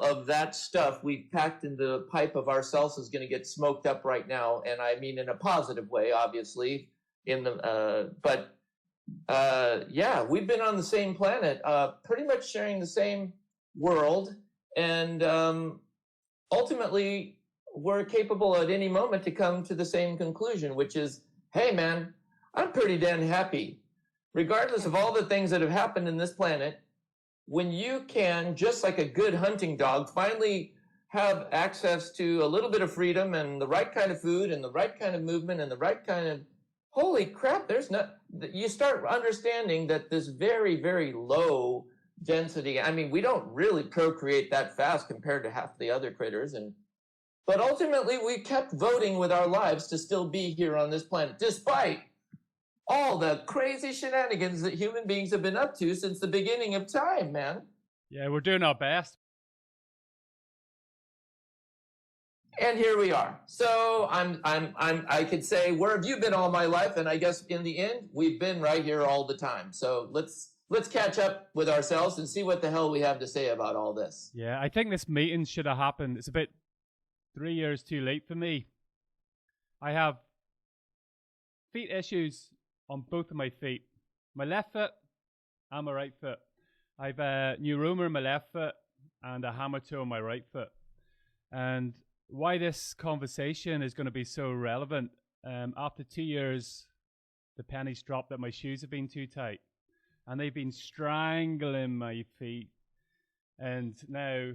all of that stuff we've packed in the pipe of ourselves is going to get smoked up right now, and I mean in a positive way, obviously. Yeah, we've been on the same planet, pretty much sharing the same world, and ultimately we're capable at any moment to come to the same conclusion, which is, hey man, I'm pretty damn happy. Regardless of all the things that have happened in this planet, when you can, just like a good hunting dog, finally have access to a little bit of freedom and the right kind of food and the right kind of movement and the right kind of, holy crap, you start understanding that this very, very low density, I mean, we don't really procreate that fast compared to half the other critters, but ultimately we kept voting with our lives to still be here on this planet, despite all the crazy shenanigans that human beings have been up to since the beginning of time, man. Yeah, we're doing our best. And here we are. So I could say, where have you been all my life? And I guess in the end, we've been right here all the time. So let's catch up with ourselves and see what the hell we have to say about all this. Yeah, I think this meeting should have happened. It's a bit 3 years too late for me. I have feet issues on both of my feet, my left foot and my right foot. I've a neuroma in my left foot and a hammer toe on my right foot. And why this conversation is going to be so relevant, after 2 years, the pennies dropped that my shoes have been too tight. And they've been strangling my feet. And now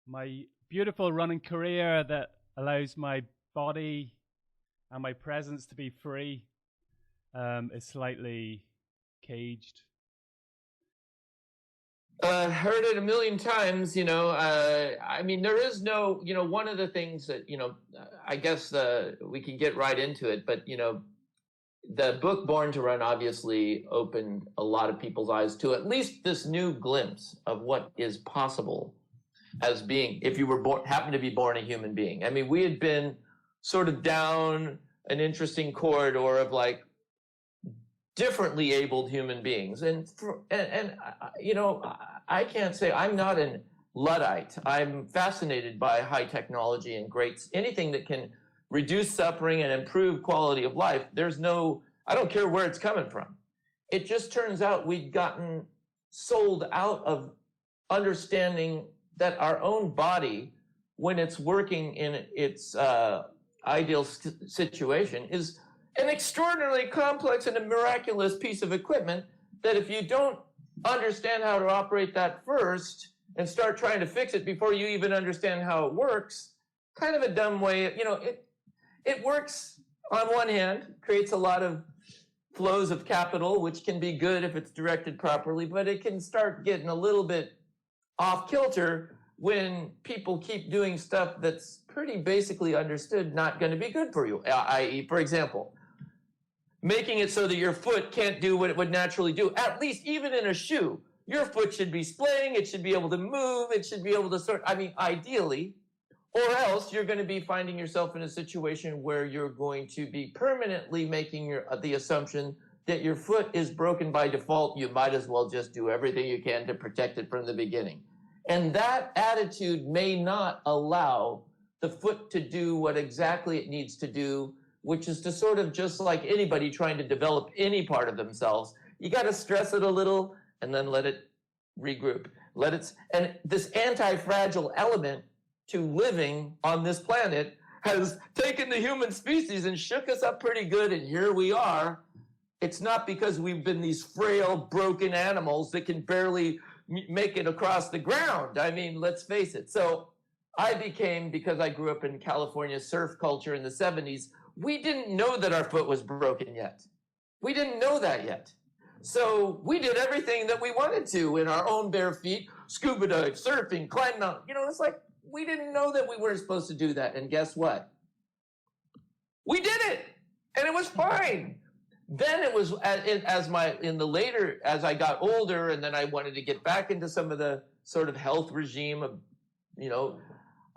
my beautiful running career that allows my body and my presence to be free is slightly caged. Heard it a million times, I mean, there is no, one of the things that, I guess we can get right into it, but, the book Born to Run obviously opened a lot of people's eyes to at least this new glimpse of what is possible as being, if you were happened to be born a human being. I mean, we had been sort of down an interesting corridor of like differently abled human beings. And I can't say I'm not an Luddite. I'm fascinated by high technology and anything that can reduce suffering and improve quality of life. I don't care where it's coming from. It just turns out we'd gotten sold out of understanding that our own body, when it's working in its ideal situation, is an extraordinarily complex and a miraculous piece of equipment that if you don't understand how to operate that first and start trying to fix it before you even understand how it works, kind of a dumb way. It works on one hand, creates a lot of flows of capital, which can be good if it's directed properly, but it can start getting a little bit off kilter when people keep doing stuff that's pretty basically understood not going to be good for you, i.e., for example, making it so that your foot can't do what it would naturally do. At least even in a shoe, your foot should be splaying, it should be able to move, it should be able to ideally, or else you're going to be finding yourself in a situation where you're going to be permanently making the assumption that your foot is broken by default. You might as well just do everything you can to protect it from the beginning. And that attitude may not allow the foot to do what exactly it needs to do, which is to sort of, just like anybody trying to develop any part of themselves, you got to stress it a little and then let it regroup. And this anti-fragile element to living on this planet has taken the human species and shook us up pretty good, and here we are. It's not because we've been these frail, broken animals that can barely make it across the ground. I mean, let's face it. So because I grew up in California surf culture in the 70s, we didn't know that our foot was broken yet. We didn't know that yet. So we did everything that we wanted to in our own bare feet, scuba dive, surfing, climbing mountain. It's like, we didn't know that we weren't supposed to do that. And guess what? We did it. And it was fine. Then it was as I got older, and then I wanted to get back into some of the sort of health regime of,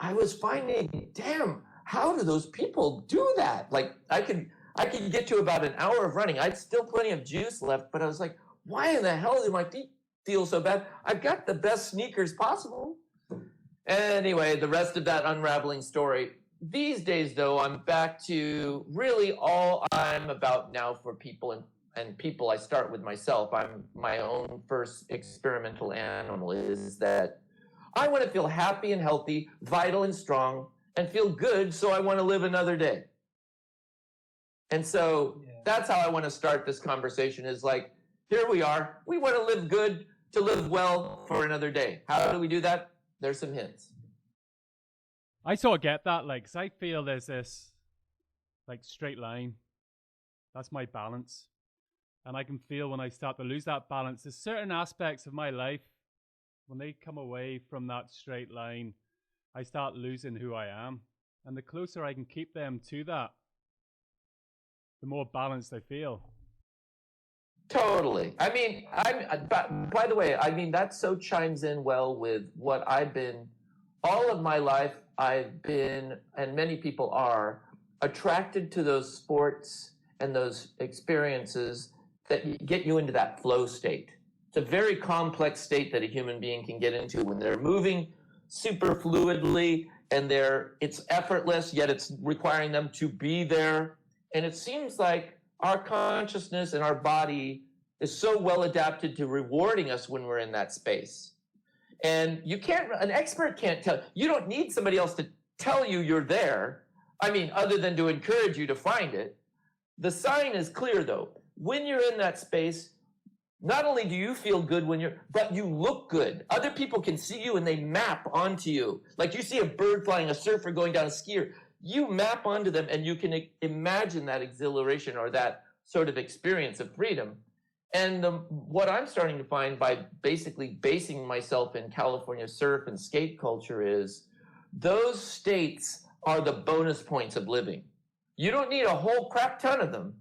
I was finding, damn, how do those people do that? Like I could get to about an hour of running. I'd still plenty of juice left, but I was like, why in the hell do my feet feel so bad? I've got the best sneakers possible. Anyway, the rest of that unraveling story. These days, though, I'm back to really all I'm about now for people and people. I start with myself. I'm my own first experimental animal, is that I want to feel happy and healthy, vital and strong, and feel good, so I want to live another day. And so that's how I want to start this conversation, is like, here we are. We want to live good, to live well for another day. How do we do that? There's some hints. I sort of get that, like, 'cause I feel there's this, like, straight line. That's my balance. And I can feel when I start to lose that balance, there's certain aspects of my life, when they come away from that straight line, I start losing who I am. And the closer I can keep them to that, the more balanced I feel. Totally. I mean, by the way, I mean, that so chimes in well with what I've been, all of my life, I've been, and many people are, attracted to those sports and those experiences that get you into that flow state. It's a very complex state that a human being can get into when they're moving super fluidly and it's effortless, yet it's requiring them to be there. And it seems like our consciousness and our body is so well adapted to rewarding us when we're in that space. And an expert can't tell, you don't need somebody else to tell you you're there. I mean, other than to encourage you to find it. The sign is clear though. When you're in that space, not only do you feel good but you look good. Other people can see you and they map onto you. Like you see a bird flying, a surfer going down, a skier, you map onto them and you can imagine that exhilaration or that sort of experience of freedom. And what I'm starting to find by basically basing myself in California surf and skate culture is those states are the bonus points of living. You don't need a whole crap ton of them,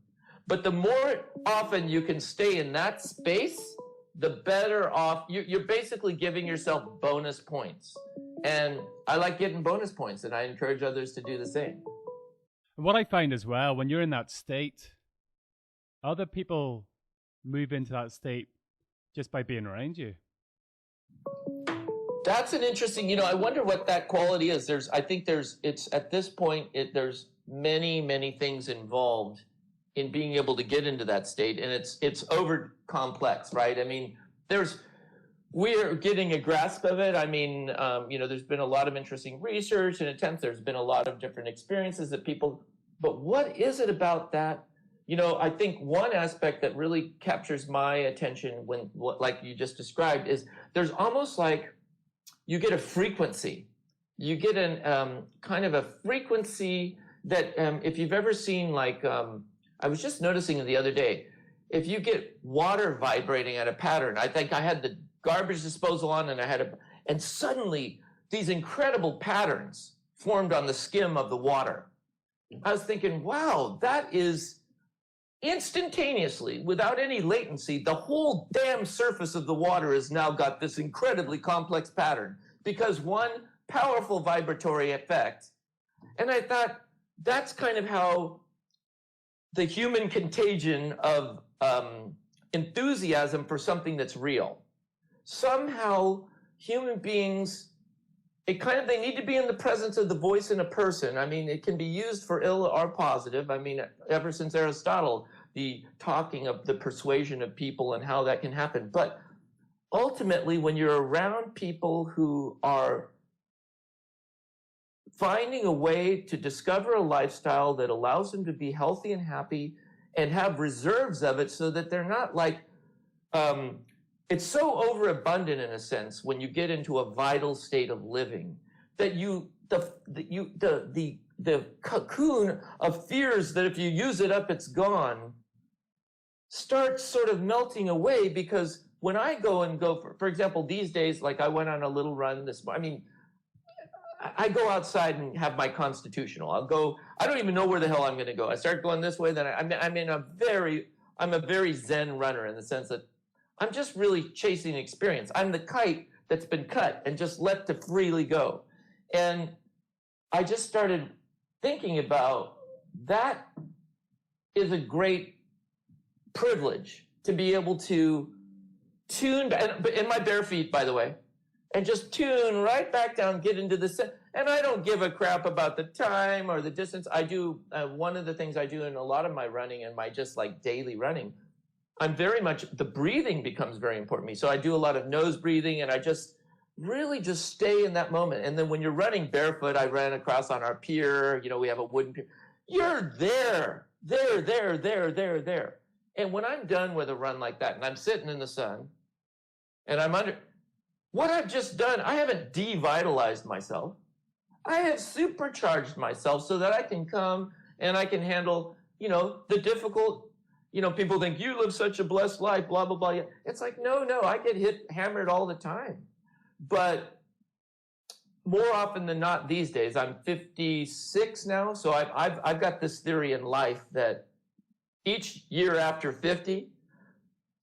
but the more often you can stay in that space, the better off. You're basically giving yourself bonus points. And I like getting bonus points, and I encourage others to do the same. What I find as well, when you're in that state, other people move into that state just by being around you. That's an interesting, I wonder what that quality is. There's at this point, there's many, many things involved in being able to get into that state. And it's over complex, right? I mean, we're getting a grasp of it. I mean, there's been a lot of interesting research and attempts. There's been a lot of different experiences but what is it about that? I think one aspect that really captures my attention like you just described, is there's almost like you get a frequency. You get an kind of a frequency that if you've ever seen, like, I was just noticing the other day, if you get water vibrating at a pattern, I think I had the garbage disposal on and suddenly these incredible patterns formed on the skim of the water. I was thinking, wow, that is instantaneously, without any latency, the whole damn surface of the water has now got this incredibly complex pattern because one powerful vibratory effect. And I thought that's kind of how the human contagion of enthusiasm for something that's real. Somehow human beings, they need to be in the presence of the voice in a person. I mean, it can be used for ill or positive. I mean, ever since Aristotle, the talking of the persuasion of people and how that can happen. But ultimately, when you're around people who are finding a way to discover a lifestyle that allows them to be healthy and happy and have reserves of it so that they're not like, it's so overabundant in a sense when you get into a vital state of living that the cocoon of fears that if you use it up, it's gone, starts sort of melting away. Because when I go for example, these days, like I went on a little run I go outside and have my constitutional. I don't even know where the hell I'm going to go. I start going this way, then I'm a very Zen runner in the sense that I'm just really chasing experience. I'm the kite that's been cut and just let to freely go. And I just started thinking about that is a great privilege to be able to tune, and in my bare feet, by the way, and just tune right back down, get into the and I don't give a crap about the time or the distance. I do, one of the things I do in a lot of my running and my just like daily running, I'm very much, the breathing becomes very important to me. So I do a lot of nose breathing, and I just really just stay in that moment. And then when you're running barefoot, I ran across on our pier, we have a wooden pier. You're there. And when I'm done with a run like that, and I'm sitting in the sun, and I'm under, what I've just done, I haven't devitalized myself. I have supercharged myself so that I can come and I can handle, the difficult, people think you live such a blessed life, blah, blah, blah. It's like, no, I get hammered all the time. But more often than not these days, I'm 56 now, so I've got this theory in life that each year after 50,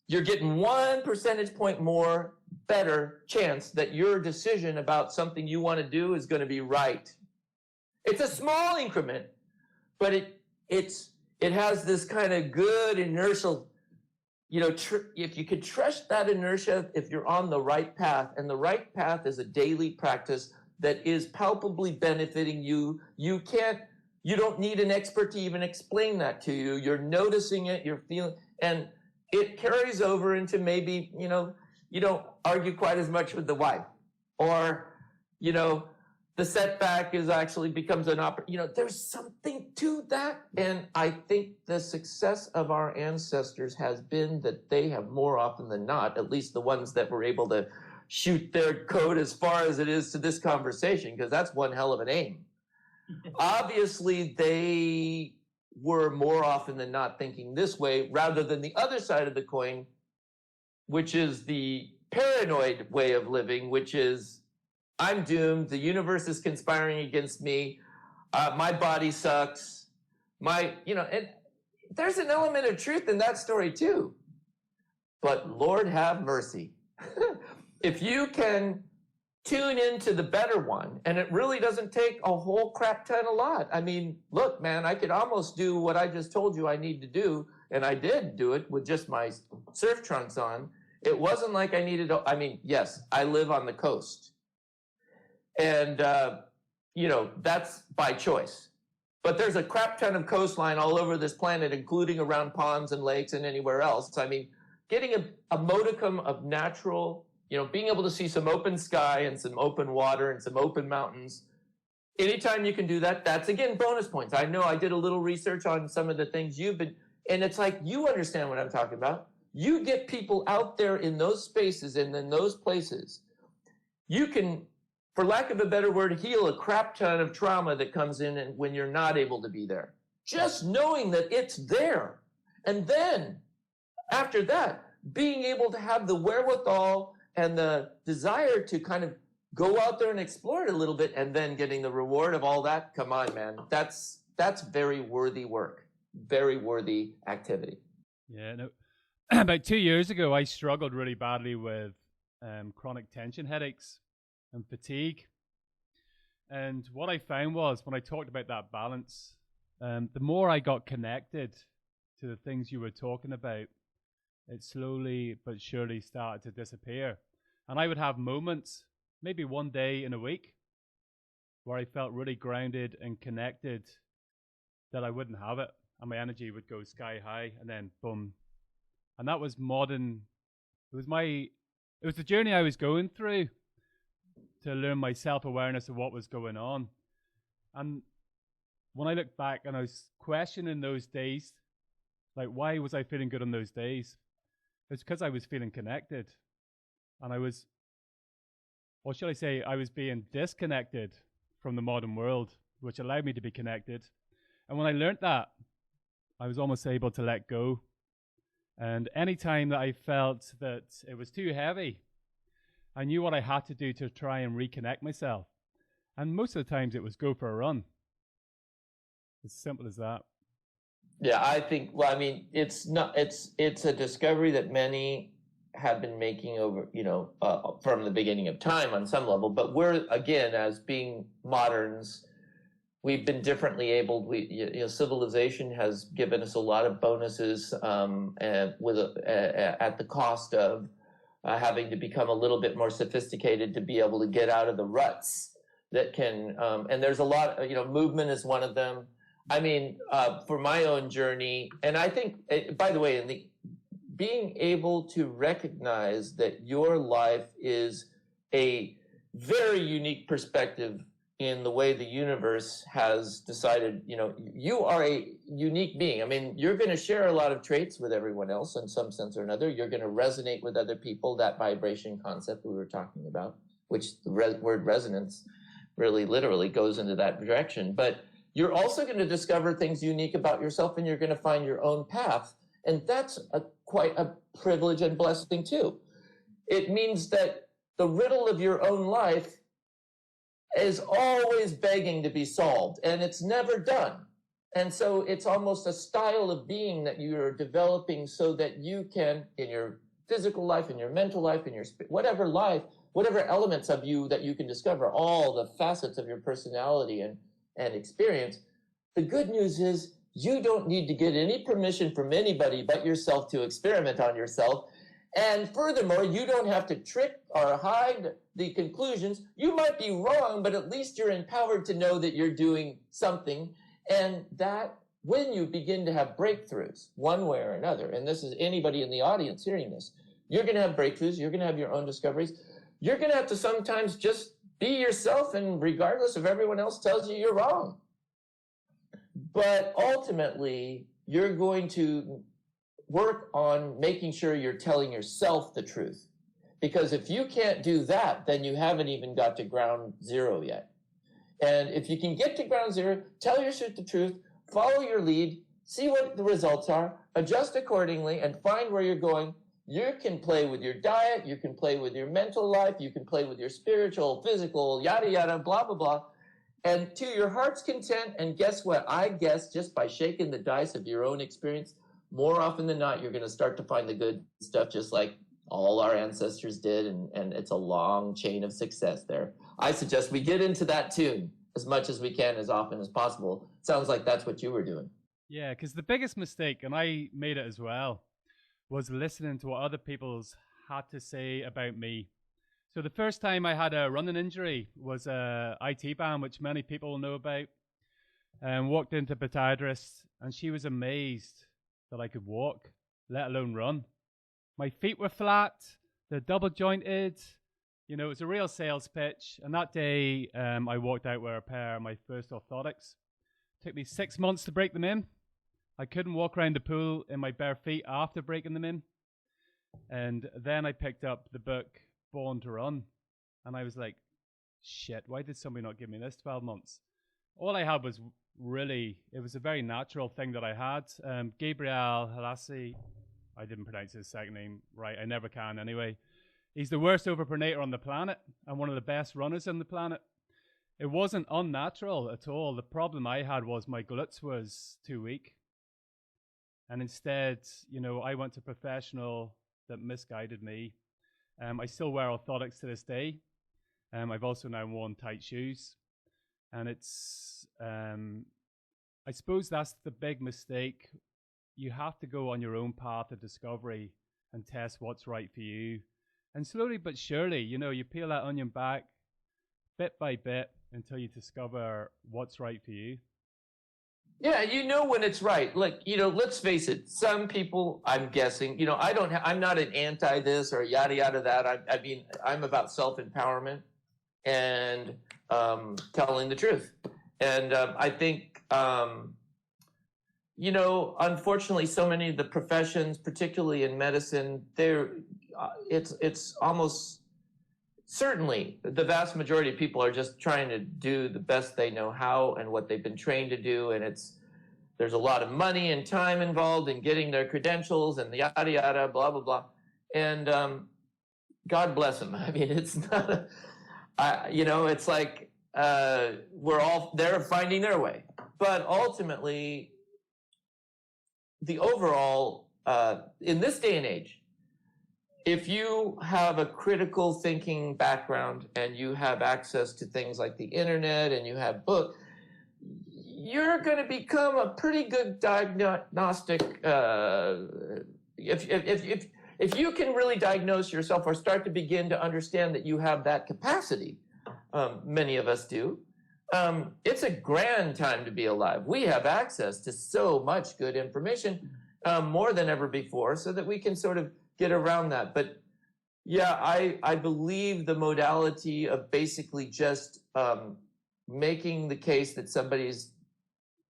you're getting 1 percentage point more better chance that your decision about something you want to do is going to be right. It's a small increment, but it has this kind of good inertial, if you could trust that inertia, if you're on the right path, and the right path is a daily practice that is palpably benefiting you, you don't need an expert to even explain that to you. You're noticing it, you're feeling, and it carries over into maybe, you don't argue quite as much with the wife, or, the setback becomes an opportunity. There's something to that. And I think the success of our ancestors has been that they have more often than not, at least the ones that were able to shoot their code as far as it is to this conversation, because that's one hell of an aim. Obviously, they were more often than not thinking this way rather than the other side of the coin, which is the paranoid way of living, which is, I'm doomed, the universe is conspiring against me, my body sucks, and there's an element of truth in that story too. But Lord have mercy. If you can tune into the better one, and it really doesn't take a whole crap ton a lot. I mean, look, man, I could almost do what I just told you I need to do, and I did do it with just my surf trunks on. It wasn't like I needed, yes, I live on the coast. And, that's by choice. But there's a crap ton of coastline all over this planet, including around ponds and lakes and anywhere else. Getting a modicum of natural, being able to see some open sky and some open water and some open mountains. Anytime you can do that, that's, again, bonus points. I know I did a little research on some of the things you've been, and it's like, you understand what I'm talking about. You get people out there in those spaces and in those places. You can, for lack of a better word, heal a crap ton of trauma that comes in and when you're not able to be there. Just knowing that it's there. And then, after that, being able to have the wherewithal and the desire to kind of go out there and explore it a little bit, and then getting the reward of all that, come on, man. That's very worthy work, very worthy activity. Yeah, no. About 2 years ago, I struggled really badly with chronic tension headaches and fatigue. And what I found was, when I talked about that balance, the more I got connected to the things you were talking about, it slowly but surely started to disappear. And I would have moments, maybe one day in a week, where I felt really grounded and connected, that I wouldn't have it. And my energy would go sky high, and then boom. And that was modern. It was the journey I was going through to learn my self-awareness of what was going on. And when I look back and I was questioning those days, like, why was I feeling good on those days? It's because I was feeling connected. And I was being disconnected from the modern world, which allowed me to be connected. And when I learned that, I was almost able to let go. And any time that I felt that it was too heavy, I knew what I had to do to try and reconnect myself. And most of the times it was go for a run. As simple as that. Yeah, I think, it's a discovery that many have been making over, from the beginning of time on some level. But we're, again, as being moderns, we've been differently abled. Civilization has given us a lot of bonuses at the cost of having to become a little bit more sophisticated to be able to get out of the ruts that can, and there's a lot, movement is one of them. I mean, for my own journey, and I think, by the way, being able to recognize that your life is a very unique perspective in the way the universe has decided, you are a unique being. I mean, you're going to share a lot of traits with everyone else in some sense or another. You're going to resonate with other people, that vibration concept we were talking about, which the word resonance really literally goes into that direction. But you're also going to discover things unique about yourself, and you're going to find your own path. And that's quite a privilege and blessing too. It means that the riddle of your own life is always begging to be solved, and it's never done. And so it's almost a style of being that you're developing so that you can, in your physical life, in your mental life, in your whatever elements of you that you can discover, all the facets of your personality and experience. The good news is you don't need to get any permission from anybody but yourself to experiment on yourself. And furthermore, you don't have to trick or hide the conclusions. You might be wrong, but at least you're empowered to know that you're doing something. And that when you begin to have breakthroughs one way or another, and this is anybody in the audience hearing this, you're going to have breakthroughs. You're going to have your own discoveries. You're going to have to sometimes just be yourself, and regardless if everyone else tells you you're wrong. But ultimately, you're going to work on making sure you're telling yourself the truth. Because if you can't do that, then you haven't even got to ground zero yet. And if you can get to ground zero, tell yourself the truth, follow your lead, see what the results are, adjust accordingly, and find where you're going. You can play with your diet, you can play with your mental life, you can play with your spiritual, physical, yada, yada, blah, blah, blah. And to your heart's content, and guess what? I guess just by shaking the dice of your own experience, more often than not, you're going to start to find the good stuff just like all our ancestors did, and it's a long chain of success there. I suggest we get into that tune as much as we can, as often as possible. Sounds like that's what you were doing. Yeah, because the biggest mistake, and I made it as well, was listening to what other people's had to say about me. So the first time I had a running injury was a IT band, which many people know about, and walked into a podiatrist, and she was amazed that I could walk, let alone run. My feet were flat, they're double jointed. It was a real sales pitch. And that day, I walked out with a pair of my first orthotics. It took me 6 months to break them in. I couldn't walk around the pool in my bare feet after breaking them in. And then I picked up the book, Born to Run. And I was like, shit, why did somebody not give me this 12 months? All I had was it was a very natural thing that I had. Gabriel Halassi, I didn't pronounce his second name right. I never can anyway. He's the worst overpronator on the planet and one of the best runners on the planet. It wasn't unnatural at all. The problem I had was my glutes was too weak. And instead, I went to a professional that misguided me. I still wear orthotics to this day. I've also now worn tight shoes. And it's, I suppose that's the big mistake. You have to go on your own path of discovery and test what's right for you. And slowly but surely, you peel that onion back bit by bit until you discover what's right for you. Yeah, when it's right. Like, let's face it. Some people, I'm guessing, I'm not an anti this or yada yada that. I mean, I'm about self-empowerment and telling the truth. And I think, unfortunately, so many of the professions, particularly in medicine, it's almost certainly the vast majority of people are just trying to do the best they know how and what they've been trained to do. And there's a lot of money and time involved in getting their credentials and the yada, yada, blah, blah, blah. And God bless them. I mean, it's not, it's like we're all, they're finding their way. But ultimately, the overall, in this day and age, if you have a critical thinking background and you have access to things like the internet and you have books, you're going to become a pretty good diagnostic. If if you can really diagnose yourself or start to begin to understand that you have that capacity, many of us do, it's a grand time to be alive. We have access to so much good information, more than ever before, so that we can sort of get around that. But yeah, I believe the modality of basically just making the case that somebody's,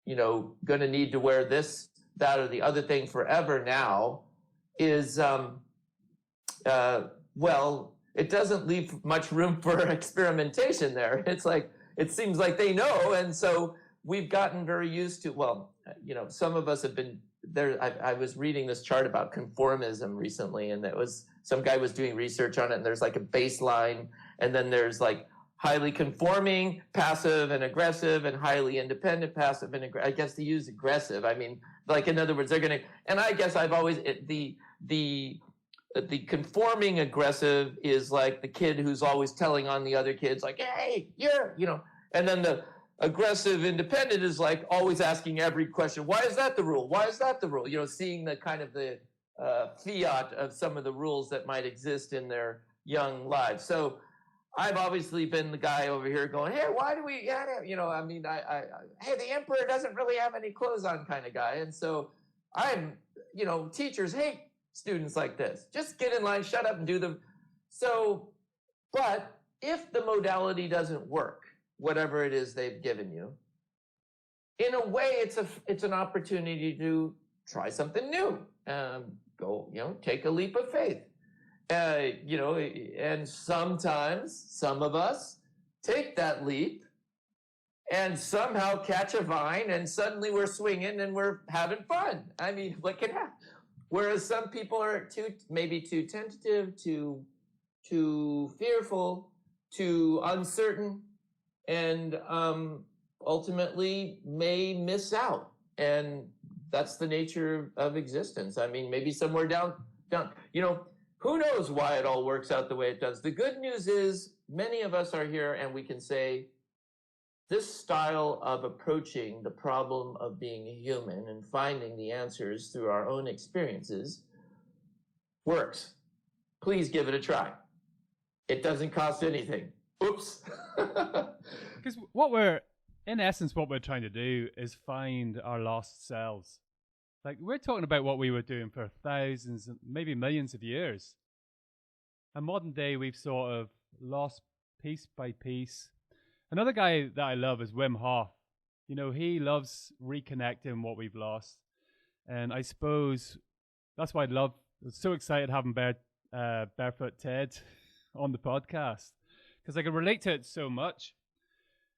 going to need to wear this, that, or the other thing forever now is, well, it doesn't leave much room for experimentation there. It's like, it seems like they know. And so we've gotten very used to, well, some of us have been there. I was reading this chart about conformism recently, and some guy was doing research on it, and there's like a baseline, and then there's like highly conforming, passive and aggressive, and highly independent, passive and aggressive. I guess they use aggressive. I mean, like, in other words, they're going to, and I guess I've always, the conforming aggressive is like the kid who's always telling on the other kids, like, hey, and then the aggressive independent is like always asking every question. Why is that the rule? Why is that the rule? Seeing the kind of the fiat of some of the rules that might exist in their young lives. So I've obviously been the guy over here going, hey, why do we, hey, the emperor doesn't really have any clothes on kind of guy. And so I'm, teachers hate students like this. Just get in line, shut up, and do them. So, but if the modality doesn't work, whatever it is they've given you, in a way, it's an opportunity to try something new. Go, take a leap of faith. And sometimes some of us take that leap and somehow catch a vine, and suddenly we're swinging and we're having fun. I mean, what can happen? Whereas some people are maybe too tentative, too fearful, too uncertain, and ultimately may miss out. And that's the nature of existence. I mean, maybe somewhere down, who knows why it all works out the way it does. The good news is many of us are here, and we can say this style of approaching the problem of being a human and finding the answers through our own experiences works. Please give it a try. It doesn't cost anything. Oops. Because in essence, what we're trying to do is find our lost selves. Like, we're talking about what we were doing for thousands, maybe millions of years. And modern day, we've sort of lost piece by piece. Another guy that I love is Wim Hof. He loves reconnecting what we've lost. And I suppose that's why I was so excited having Barefoot Ted on the podcast, because I can relate to it so much.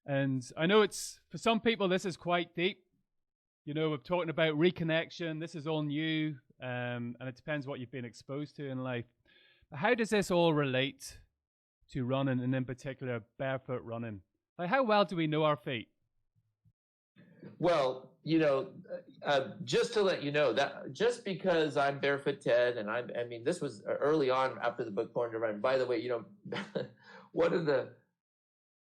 And I know for some people, this is quite deep. We're talking about reconnection. This is all new, and it depends what you've been exposed to in life. But how does this all relate to running, and in particular, barefoot running? Like, how well do we know our feet? Well, just to let you know, that just because I'm Barefoot Ted, and I mean, this was early on after the book Born to Run. By the way,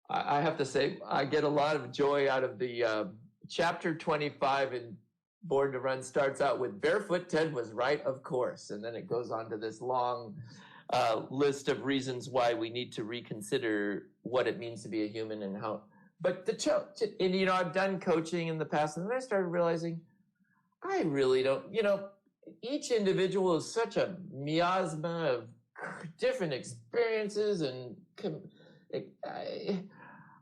I have to say, I get a lot of joy out of the chapter 25 in Born to Run starts out with Barefoot Ted was right, of course. And then it goes on to this long list of reasons why we need to reconsider what it means to be a human and how. But I've done coaching in the past, and then I started realizing I really don't, each individual is such a miasma of different experiences, and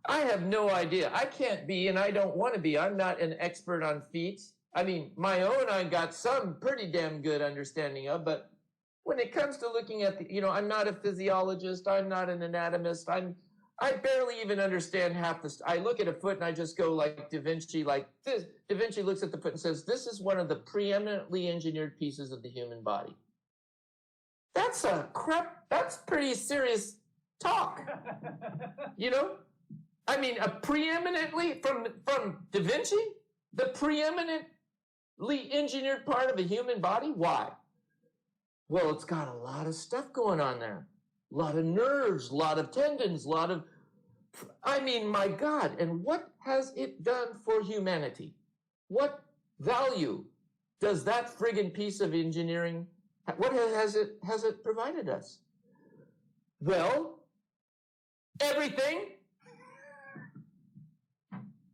I have no idea. I can't be, and I don't want to be. I'm not an expert on feet. I mean, my own, I got some pretty damn good understanding of, but when it comes to looking at I'm not a physiologist. I'm not an anatomist. I barely even understand half this. I look at a foot and I just go like Da Vinci, like this. Da Vinci looks at the foot and says, this is one of the preeminently engineered pieces of the human body. That's pretty serious talk. I mean, a preeminently, from Da Vinci, the preeminently engineered part of a human body? Why? Well, it's got a lot of stuff going on there. A lot of nerves, a lot of tendons, my God. And what has it done for humanity? What value does that friggin' piece of engineering What has it provided us? Well, everything.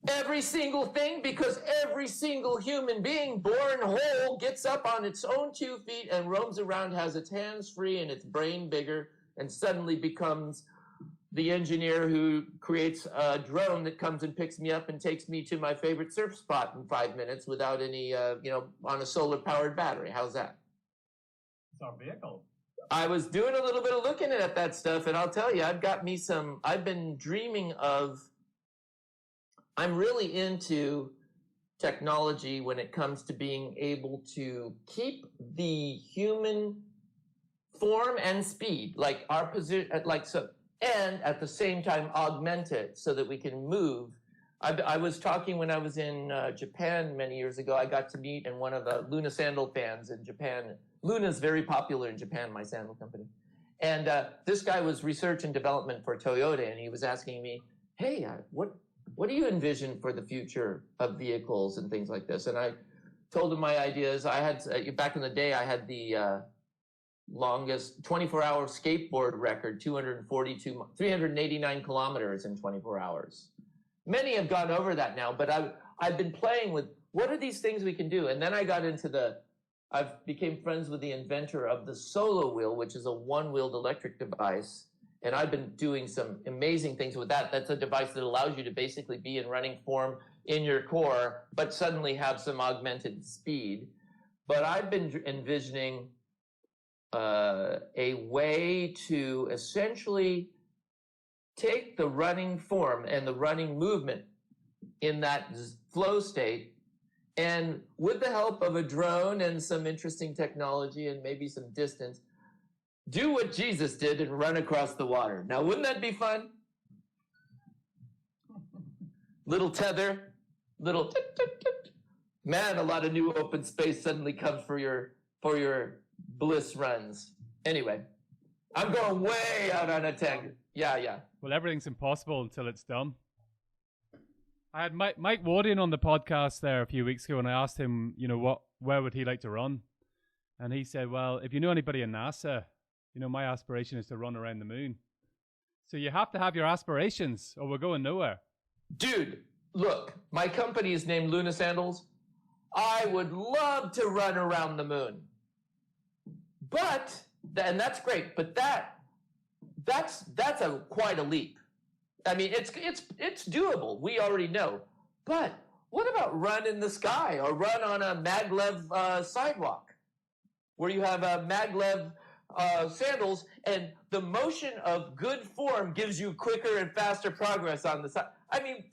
Every single thing, because every single human being born whole gets up on its own 2 feet and roams around, has its hands free and its brain bigger, and suddenly becomes the engineer who creates a drone that comes and picks me up and takes me to my favorite surf spot in 5 minutes without any, on a solar-powered battery. How's that? It's our vehicle. I was doing a little bit of looking at that stuff, and I'll tell you, I've been dreaming of, I'm really into technology when it comes to being able to keep the human form and speed, like our position, and at the same time augment it so that we can move. I was talking when I was in Japan many years ago. I got to meet in one of the Luna sandal fans in Japan. Luna's very popular in Japan, my sandal company. And this guy was research and development for Toyota, and he was asking me, hey, what do you envision for the future of vehicles and things like this? And I told him my ideas. I had, back in the day, I had the longest 24-hour skateboard record, 389 kilometers in 24 hours. Many have gone over that now, but I've been playing with, what are these things we can do? And then I got into I became friends with the inventor of the Solo Wheel, which is a one-wheeled electric device. And I've been doing some amazing things with that. That's a device that allows you to basically be in running form in your core, but suddenly have some augmented speed. But I've been envisioning a way to essentially take the running form and the running movement in that flow state, and with the help of a drone and some interesting technology and maybe some distance, do what Jesus did and run across the water. Now, wouldn't that be fun? Little tether, little man, a lot of new open space suddenly comes for your bliss runs. Anyway, I'm going way out on a tangent. Yeah. Well, everything's impossible until it's done. I had Mike Wardian on the podcast there a few weeks ago, and I asked him, where would he like to run? And he said, well, if you know anybody in NASA, my aspiration is to run around the moon. So you have to have your aspirations, or we're going nowhere. Dude, look, my company is named Luna Sandals. I would love to run around the moon. And that's great, but that's quite a leap. I mean, it's doable. We already know. But what about run in the sky or run on a maglev sidewalk where you have a maglev sandals, and the motion of good form gives you quicker and faster progress on the side. I mean,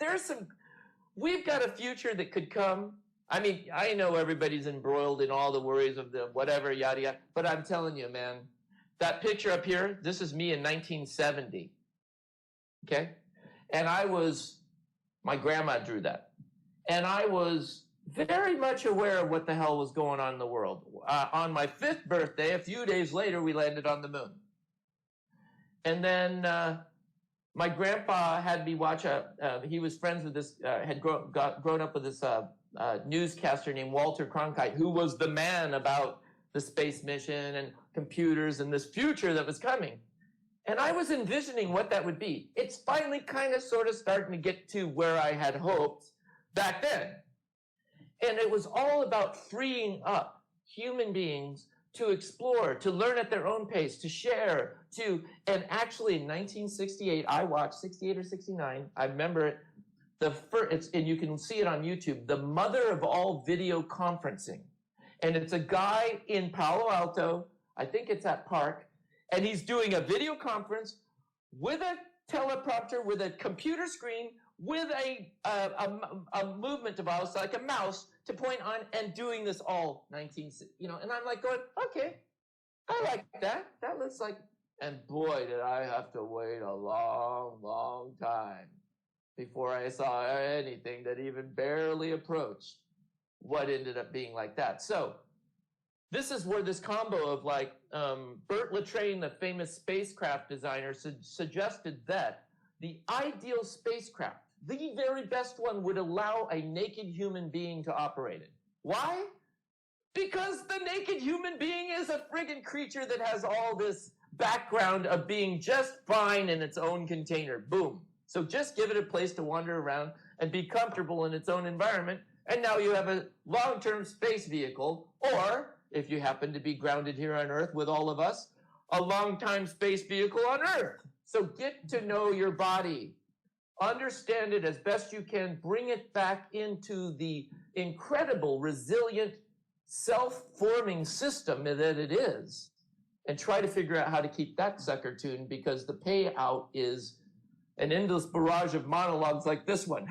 we've got a future that could come. I mean, I know everybody's embroiled in all the worries of the whatever, yada, yada, but I'm telling you, man, that picture up here, this is me in 1970, okay? And my grandma drew that. And I was very much aware of what the hell was going on in the world. On my 5th birthday, a few days later, we landed on the moon. And then my grandpa had me watch he was friends with this, had grown up with this newscaster named Walter Cronkite, who was the man about the space mission and computers and this future that was coming. And I was envisioning what that would be. It's finally kind of sort of starting to get to where I had hoped back then. And it was all about freeing up human beings to explore, to learn at their own pace, to share, and actually in 1968, I watched 68 or 69, I remember it, and you can see it on YouTube, the mother of all video conferencing. And it's a guy in Palo Alto, I think it's at Park, and he's doing a video conference with a teleprompter, with a computer screen, with a movement device like a mouse to point on, and doing this all and I'm like going, okay, I like that. That looks like, and boy, did I have to wait a long, long time before I saw anything that even barely approached what ended up being like that. So this is where this combo of Burt Latraine, the famous spacecraft designer, suggested that the ideal spacecraft, the very best one, would allow a naked human being to operate it. Why? Because the naked human being is a friggin' creature that has all this background of being just fine in its own container. Boom. So just give it a place to wander around and be comfortable in its own environment. And now you have a long-term space vehicle, or if you happen to be grounded here on Earth with all of us, a long-time space vehicle on Earth. So get to know your body. Understand it as best you can. Bring it back into the incredible, resilient, self-forming system that it is. And try to figure out how to keep that sucker tuned, because the payout is an endless barrage of monologues like this one.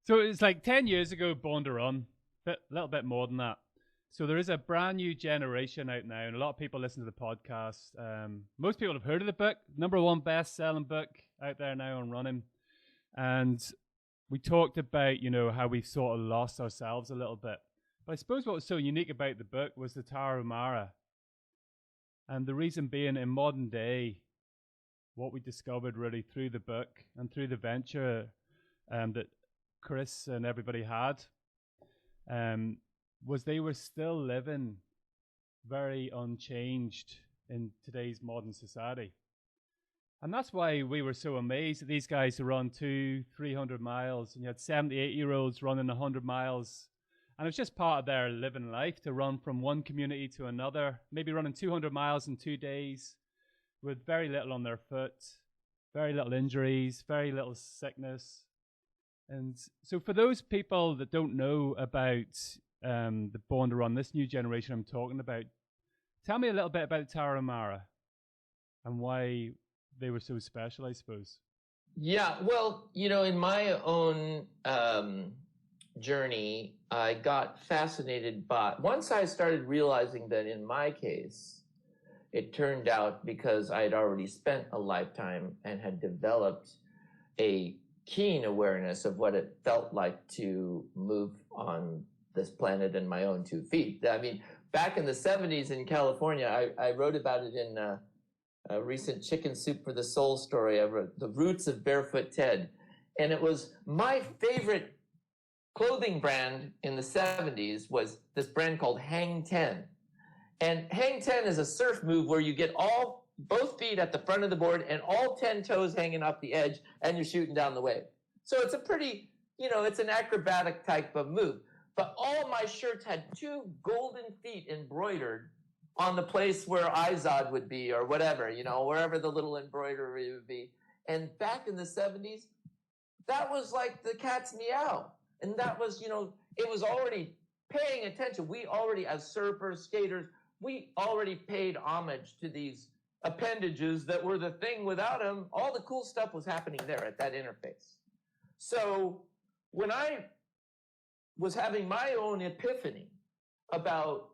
So it's like 10 years ago, Born to Run, a little bit more than that. So there is a brand new generation out now, and a lot of people listen to the podcast. Most people have heard of the book, #1 best-selling book out there now on running. And we talked about, how we've sort of lost ourselves a little bit. But I suppose what was so unique about the book was the Tarahumara. And the reason being, in modern day, what we discovered really through the book and through the venture that Chris and everybody had, was they were still living very unchanged in today's modern society. And that's why we were so amazed at these guys who run 200-300 miles, and you had 78-year-olds running 100 miles. And it was just part of their living life to run from one community to another, maybe running 200 miles in 2 days with very little on their foot, very little injuries, very little sickness. And so for those people that don't know about the Born to Run, this new generation I'm talking about, tell me a little bit about Tarahumara and why they were so special, I suppose. Yeah, well, in my own journey, I got fascinated by, once I started realizing that in my case, it turned out because I had already spent a lifetime and had developed a keen awareness of what it felt like to move on this planet in my own 2 feet. I mean, back in the 70s in California, I wrote about it in a recent Chicken Soup for the Soul story. I wrote The Roots of Barefoot Ted. And it was my favorite clothing brand in the 70s was this brand called Hang 10. And Hang 10 is a surf move where you get both feet at the front of the board and all 10 toes hanging off the edge, and you're shooting down the wave. So it's a pretty, it's an acrobatic type of move. But all my shirts had 2 golden feet embroidered on the place where Izod would be, or whatever, wherever the little embroidery would be. And back in the 70s, that was like the cat's meow. And that was, it was already paying attention. We already, as surfers, skaters, we already paid homage to these appendages that were the thing. Without them, all the cool stuff was happening there at that interface. So when I was having my own epiphany about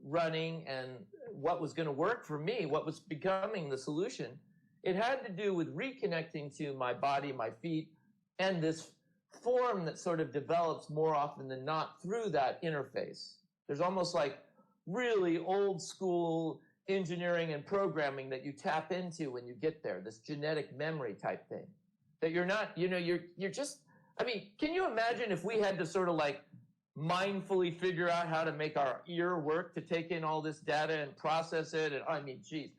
running and what was going to work for me, what was becoming the solution, it had to do with reconnecting to my body, my feet, and this form that sort of develops more often than not through that interface. There's almost like really old school engineering and programming that you tap into when you get there, this genetic memory type thing. That you're not, you're just, can you imagine if we had to sort of like mindfully figure out how to make our ear work to take in all this data and process it? And geez.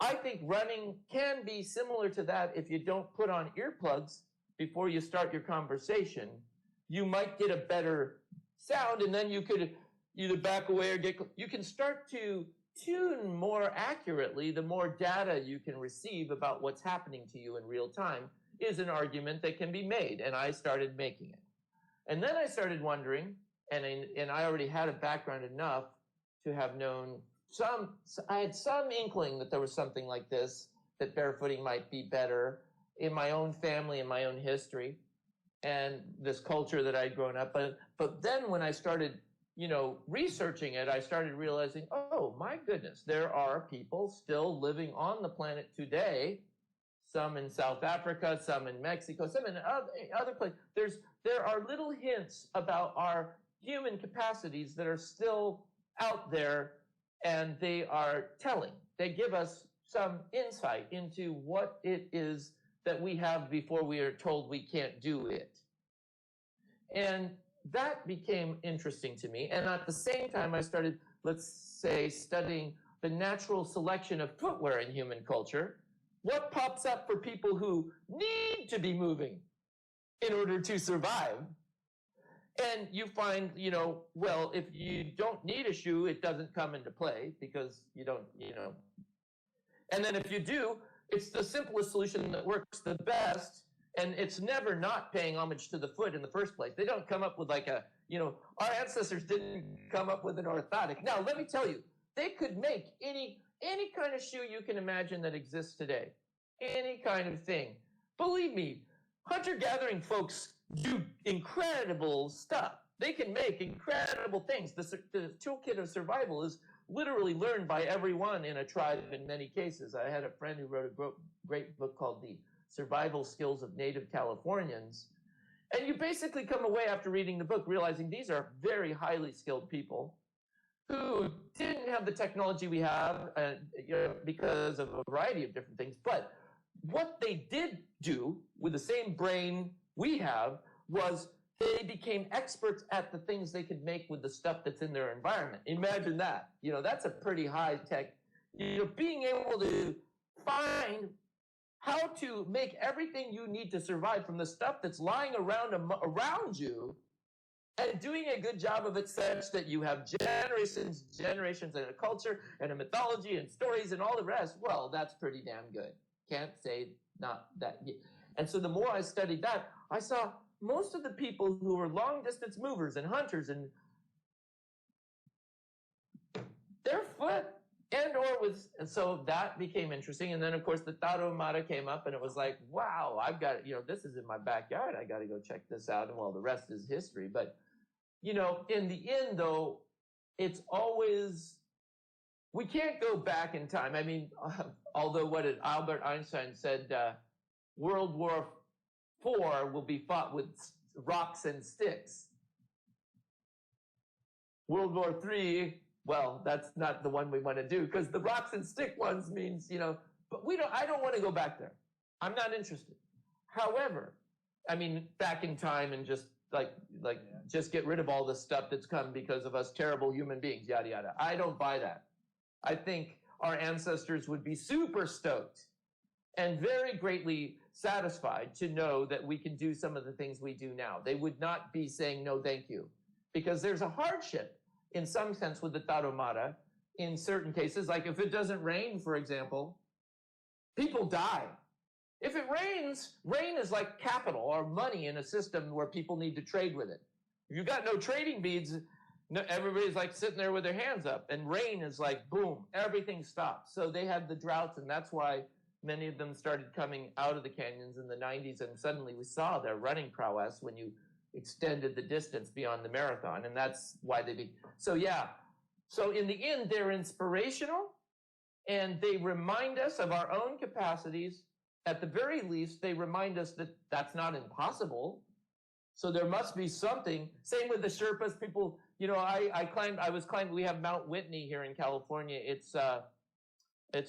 I think running can be similar to that if you don't put on earplugs before you start your conversation. You might get a better sound, and then you could either back away or you can start to tune more accurately. The more data you can receive about what's happening to you in real time is an argument that can be made, and I started making it. And then I started wondering, and I already had a background enough to have known I had some inkling that there was something like this, that barefooting might be better in my own family, in my own history, and this culture that I'd grown up. But then when I started, researching it, I started realizing, oh my goodness, there are people still living on the planet today, some in South Africa, some in Mexico, some in other places. There are little hints about our human capacities that are still out there, and they are telling. They give us some insight into what it is that we have before we are told we can't do it. And that became interesting to me. And at the same time, I started, let's say, studying the natural selection of footwear in human culture. What pops up for people who need to be moving in order to survive? And you find, well, if you don't need a shoe, it doesn't come into play because you don't, And then if you do, it's the simplest solution that works the best. And it's never not paying homage to the foot in the first place. They don't come up with like our ancestors didn't come up with an orthotic. Now, let me tell you, they could make any kind of shoe you can imagine that exists today. Any kind of thing. Believe me, hunter-gathering folks do incredible stuff. They can make incredible things. The toolkit of survival is literally learned by everyone in a tribe in many cases. I had a friend who wrote a great book called The Survival Skills of Native Californians. And you basically come away after reading the book realizing these are very highly skilled people who didn't have the technology we have because of a variety of different things. But what they did do with the same brain we have was they became experts at the things they could make with the stuff that's in their environment. Imagine that. That's a pretty high tech. Being able to find how to make everything you need to survive from the stuff that's lying around you and doing a good job of it such that you have generations and a culture and a mythology and stories and all the rest. Well, that's pretty damn good. Can't say not that. And so the more I studied that, I saw most of the people who were long distance movers and hunters and their foot and so that became interesting. And then of course the Tarahumara came up and it was like, wow, I've got, this is in my backyard. I got to go check this out. And well, the rest is history. But, in the end though, it's always, we can't go back in time. I mean, although what did Albert Einstein said, World War IV will be fought with rocks and sticks. World War III, well, that's not the one we want to do because the rocks and stick ones means, but I don't want to go back there. I'm not interested. However, I mean, back in time and just just get rid of all the stuff that's come because of us terrible human beings, yada, yada. I don't buy that. I think our ancestors would be super stoked and very greatly satisfied to know that we can do some of the things we do now. They would not be saying no thank you because there's a hardship in some sense with the Tarahumara in certain cases. Like if it doesn't rain, for example, people die. If it rains, rain is like capital or money in a system where people need to trade with it. If you've got no trading beads, everybody's like sitting there with their hands up, and rain is like, boom, everything stops. So they had the droughts, and that's why many of them started coming out of the canyons in the 90s, and suddenly we saw their running prowess when you extended the distance beyond the marathon, and that's why so yeah. So in the end, they're inspirational, and they remind us of our own capacities. At the very least, they remind us that that's not impossible. So there must be something. Same with the Sherpas. People, I was climbing, we have Mount Whitney here in California. It's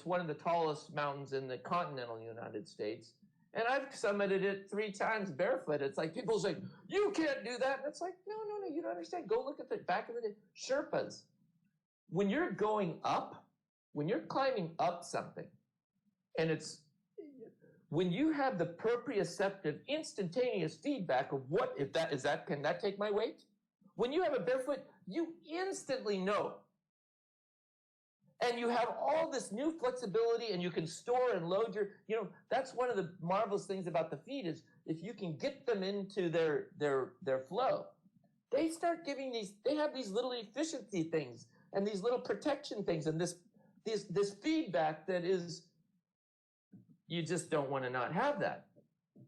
one of the tallest mountains in the continental United States. And I've summited it 3 times barefoot. It's like, people say, you can't do that. And it's like, no, you don't understand. Go look at the back of the Sherpas. When you're going up, when you're climbing up something, and when you have the proprioceptive, instantaneous feedback of can that take my weight? When you have a barefoot, you instantly know. And you have all this new flexibility, and you can store and load that's one of the marvelous things about the feet is if you can get them into their flow, they start they have these little efficiency things and these little protection things and this feedback that is, you just don't want to not have that.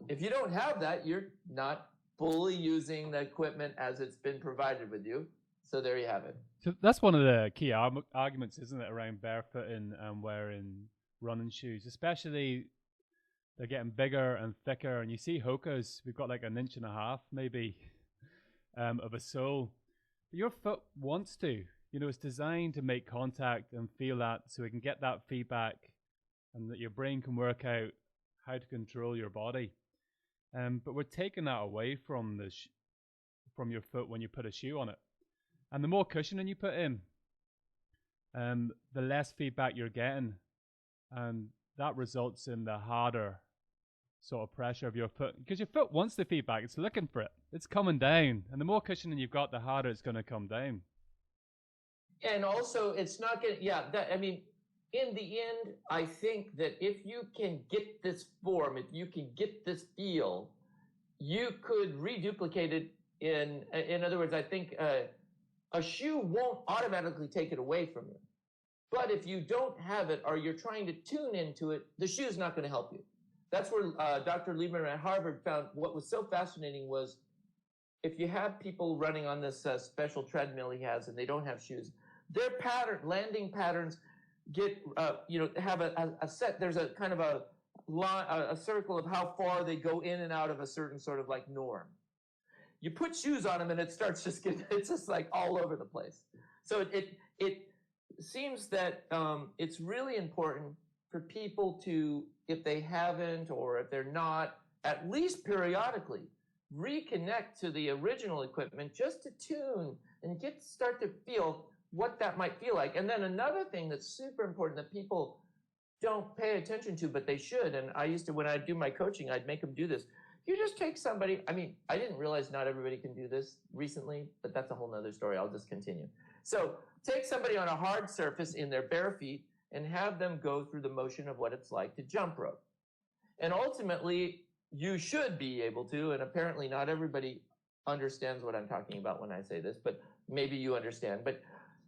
If you don't have that, you're not fully using the equipment as it's been provided with you. So there you have it. So that's one of the key arguments, isn't it, around barefoot and wearing running shoes, especially they're getting bigger and thicker. And you see Hoka's, we've got like 1.5 inches maybe of a sole. But your foot wants to, it's designed to make contact and feel that so it can get that feedback and that your brain can work out how to control your body. But we're taking that away from from your foot when you put a shoe on it. And the more cushioning you put in, the less feedback you're getting. And that results in the harder sort of pressure of your foot. Because your foot wants the feedback. It's looking for it. It's coming down. And the more cushioning you've got, the harder it's going to come down. And also, it's not going to, in the end, I think that if you can get this form, if you can get this feel, you could reduplicate it in other words, I think a shoe won't automatically take it away from you. But if you don't have it or you're trying to tune into it, the shoe's not going to help you. That's where Dr. Lieberman at Harvard found what was so fascinating was if you have people running on this special treadmill he has and they don't have shoes, their landing patterns get, have a set, there's a kind of a line, a circle of how far they go in and out of a certain sort of like norm. You put shoes on them and it starts just getting, it's just like all over the place. So it seems that it's really important for people to, if they haven't or if they're not, at least periodically reconnect to the original equipment just to tune and start to feel what that might feel like. And then another thing that's super important that people don't pay attention to, but they should, and I used to, when I do my coaching, I'd make them do this. You just take somebody, I didn't realize not everybody can do this recently, but that's a whole nother story. I'll just continue. So take somebody on a hard surface in their bare feet and have them go through the motion of what it's like to jump rope. And ultimately, you should be able to, and apparently not everybody understands what I'm talking about when I say this, but maybe you understand. But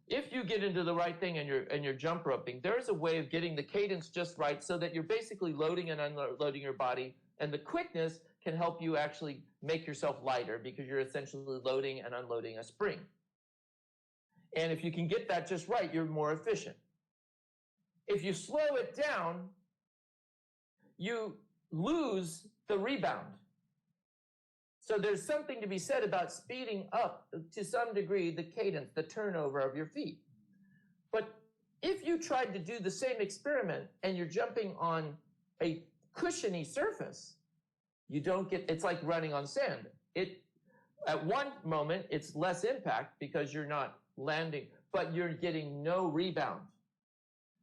if you get into the right thing and you're jump roping, there's a way of getting the cadence just right so that you're basically loading and unloading your body, and the quickness can help you actually make yourself lighter because you're essentially loading and unloading a spring. And if you can get that just right, you're more efficient. If you slow it down, you lose the rebound. So there's something to be said about speeding up to some degree the cadence, the turnover of your feet. But if you tried to do the same experiment and you're jumping on a cushiony surface, you don't get, it's like running on sand. At one moment, it's less impact because you're not landing, but you're getting no rebound.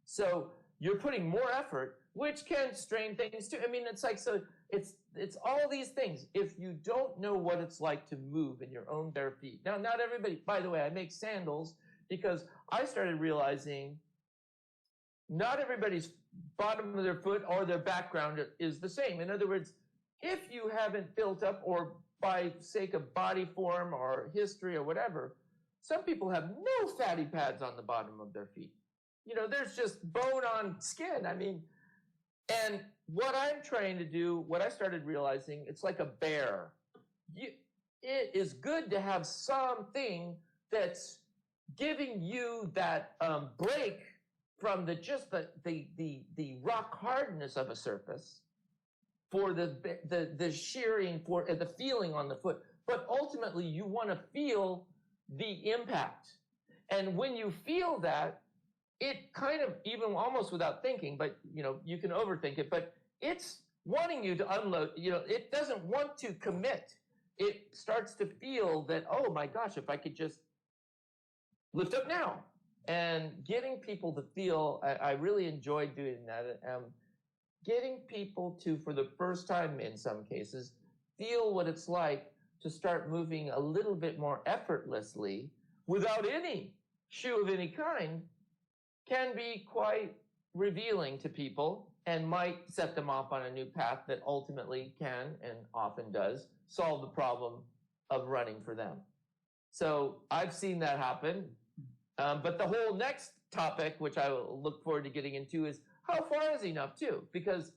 So you're putting more effort, which can strain things too. It's like, so it's all these things. If you don't know what it's like to move in your own bare feet. Now, not everybody, by the way, I make sandals because I started realizing not everybody's bottom of their foot or their background is the same. In other words, if you haven't built up, or by sake of body form or history or whatever, some people have no fatty pads on the bottom of their feet. There's just bone on skin. And what I'm trying to do, what I started realizing, it's like a bear. It is good to have something that's giving you that break from the rock hardness of a surface for the shearing, for the feeling on the foot. But ultimately, you want to feel the impact. And when you feel that, it kind of, even almost without thinking, but you can overthink it, but it's wanting you to unload, it doesn't want to commit. It starts to feel that, oh my gosh, if I could just lift up now. And getting people to feel, I really enjoyed doing that. Getting people to, for the first time in some cases, feel what it's like to start moving a little bit more effortlessly without any shoe of any kind can be quite revealing to people and might set them off on a new path that ultimately can, and often does, solve the problem of running for them. So I've seen that happen. But the whole next topic, which I will look forward to getting into, is how far is enough too? Because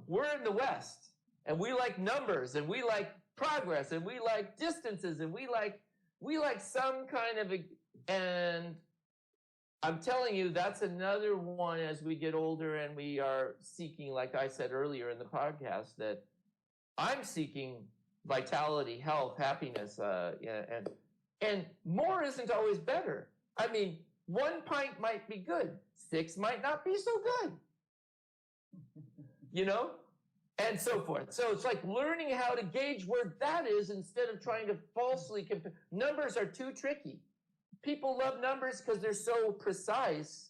we're in the West and we like numbers and we like progress and we like distances and we like some kind of, and I'm telling you, that's another one as we get older and we are seeking, like I said earlier in the podcast, that I'm seeking vitality, health, happiness, and more isn't always better. 1 pint might be good. 6 might not be so good. and so forth. So it's like learning how to gauge where that is instead of trying to falsely compare. Numbers are too tricky. People love numbers because they're so precise,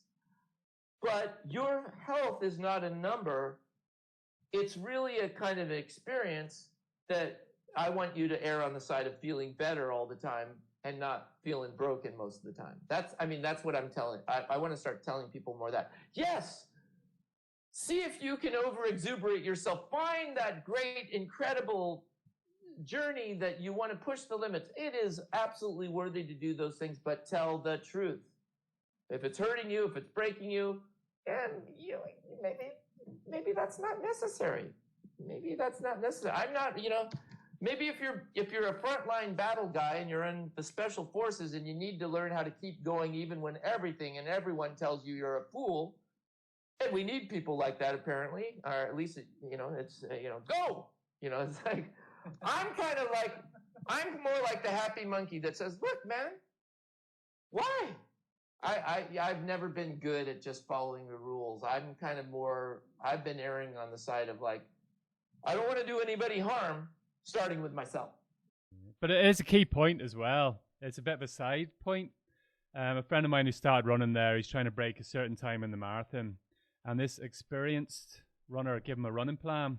but your health is not a number. It's really a kind of experience that I want you to err on the side of feeling better all the time and not feeling broken most of the time. That's what I'm telling. I want to start telling people more of that. Yes, see if you can over-exuberate yourself. Find that great, incredible journey that you want to push the limits. It is absolutely worthy to do those things, but tell the truth. If it's hurting you, if it's breaking you, and maybe that's not necessary. Maybe that's not necessary. I'm not, maybe if you're a frontline battle guy and you're in the special forces and you need to learn how to keep going even when everything and everyone tells you you're a fool, and we need people like that apparently, or at least it's go. It's like I'm more like the happy monkey that says, look, man, why? I've never been good at just following the rules. I'm kind of more, I've been erring on the side of like, I don't want to do anybody harm, starting with myself. But it is a key point as well. It's a bit of a side point. A friend of mine who started running there, he's trying to break a certain time in the marathon. And this experienced runner gave him a running plan.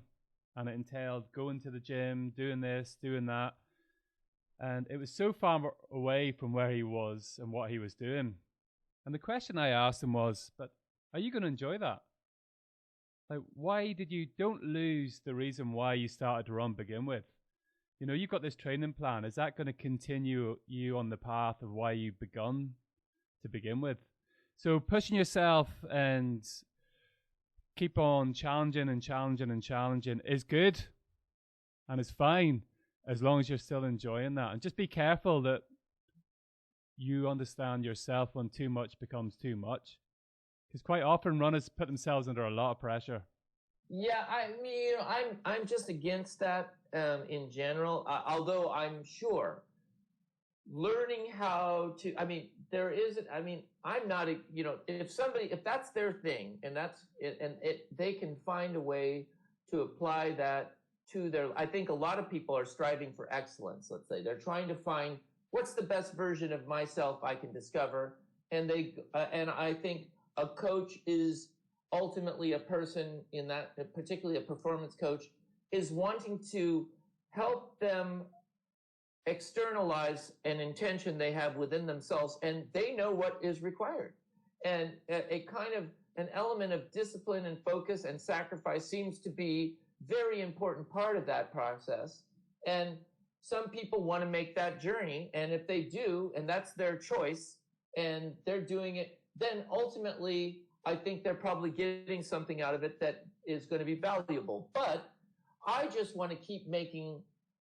And it entailed going to the gym, doing this, doing that. And it was so far away from where he was and what he was doing. And the question I asked him was, but are you going to enjoy that? Like, why did you, don't lose the reason why you started to run begin with. You've got this training plan. Is that going to continue you on the path of why you begun to begin with? So pushing yourself and keep on challenging and challenging and challenging is good and it's fine as long as you're still enjoying that. And just be careful that you understand yourself when too much becomes too much. Because quite often runners put themselves under a lot of pressure. Yeah, I'm just against that in general. Although I'm sure learning how to, there isn't. I'm not. If that's their thing, and they can find a way to apply that to their. I think a lot of people are striving for excellence. Let's say they're trying to find what's the best version of myself I can discover, and I think a coach is ultimately a person in that, particularly a performance coach, is wanting to help them externalize an intention they have within themselves, and they know what is required. And a kind of an element of discipline and focus and sacrifice seems to be very important part of that process. And some people want to make that journey, and if they do, and that's their choice, and they're doing it, then ultimately, I think they're probably getting something out of it that is going to be valuable. But I just want to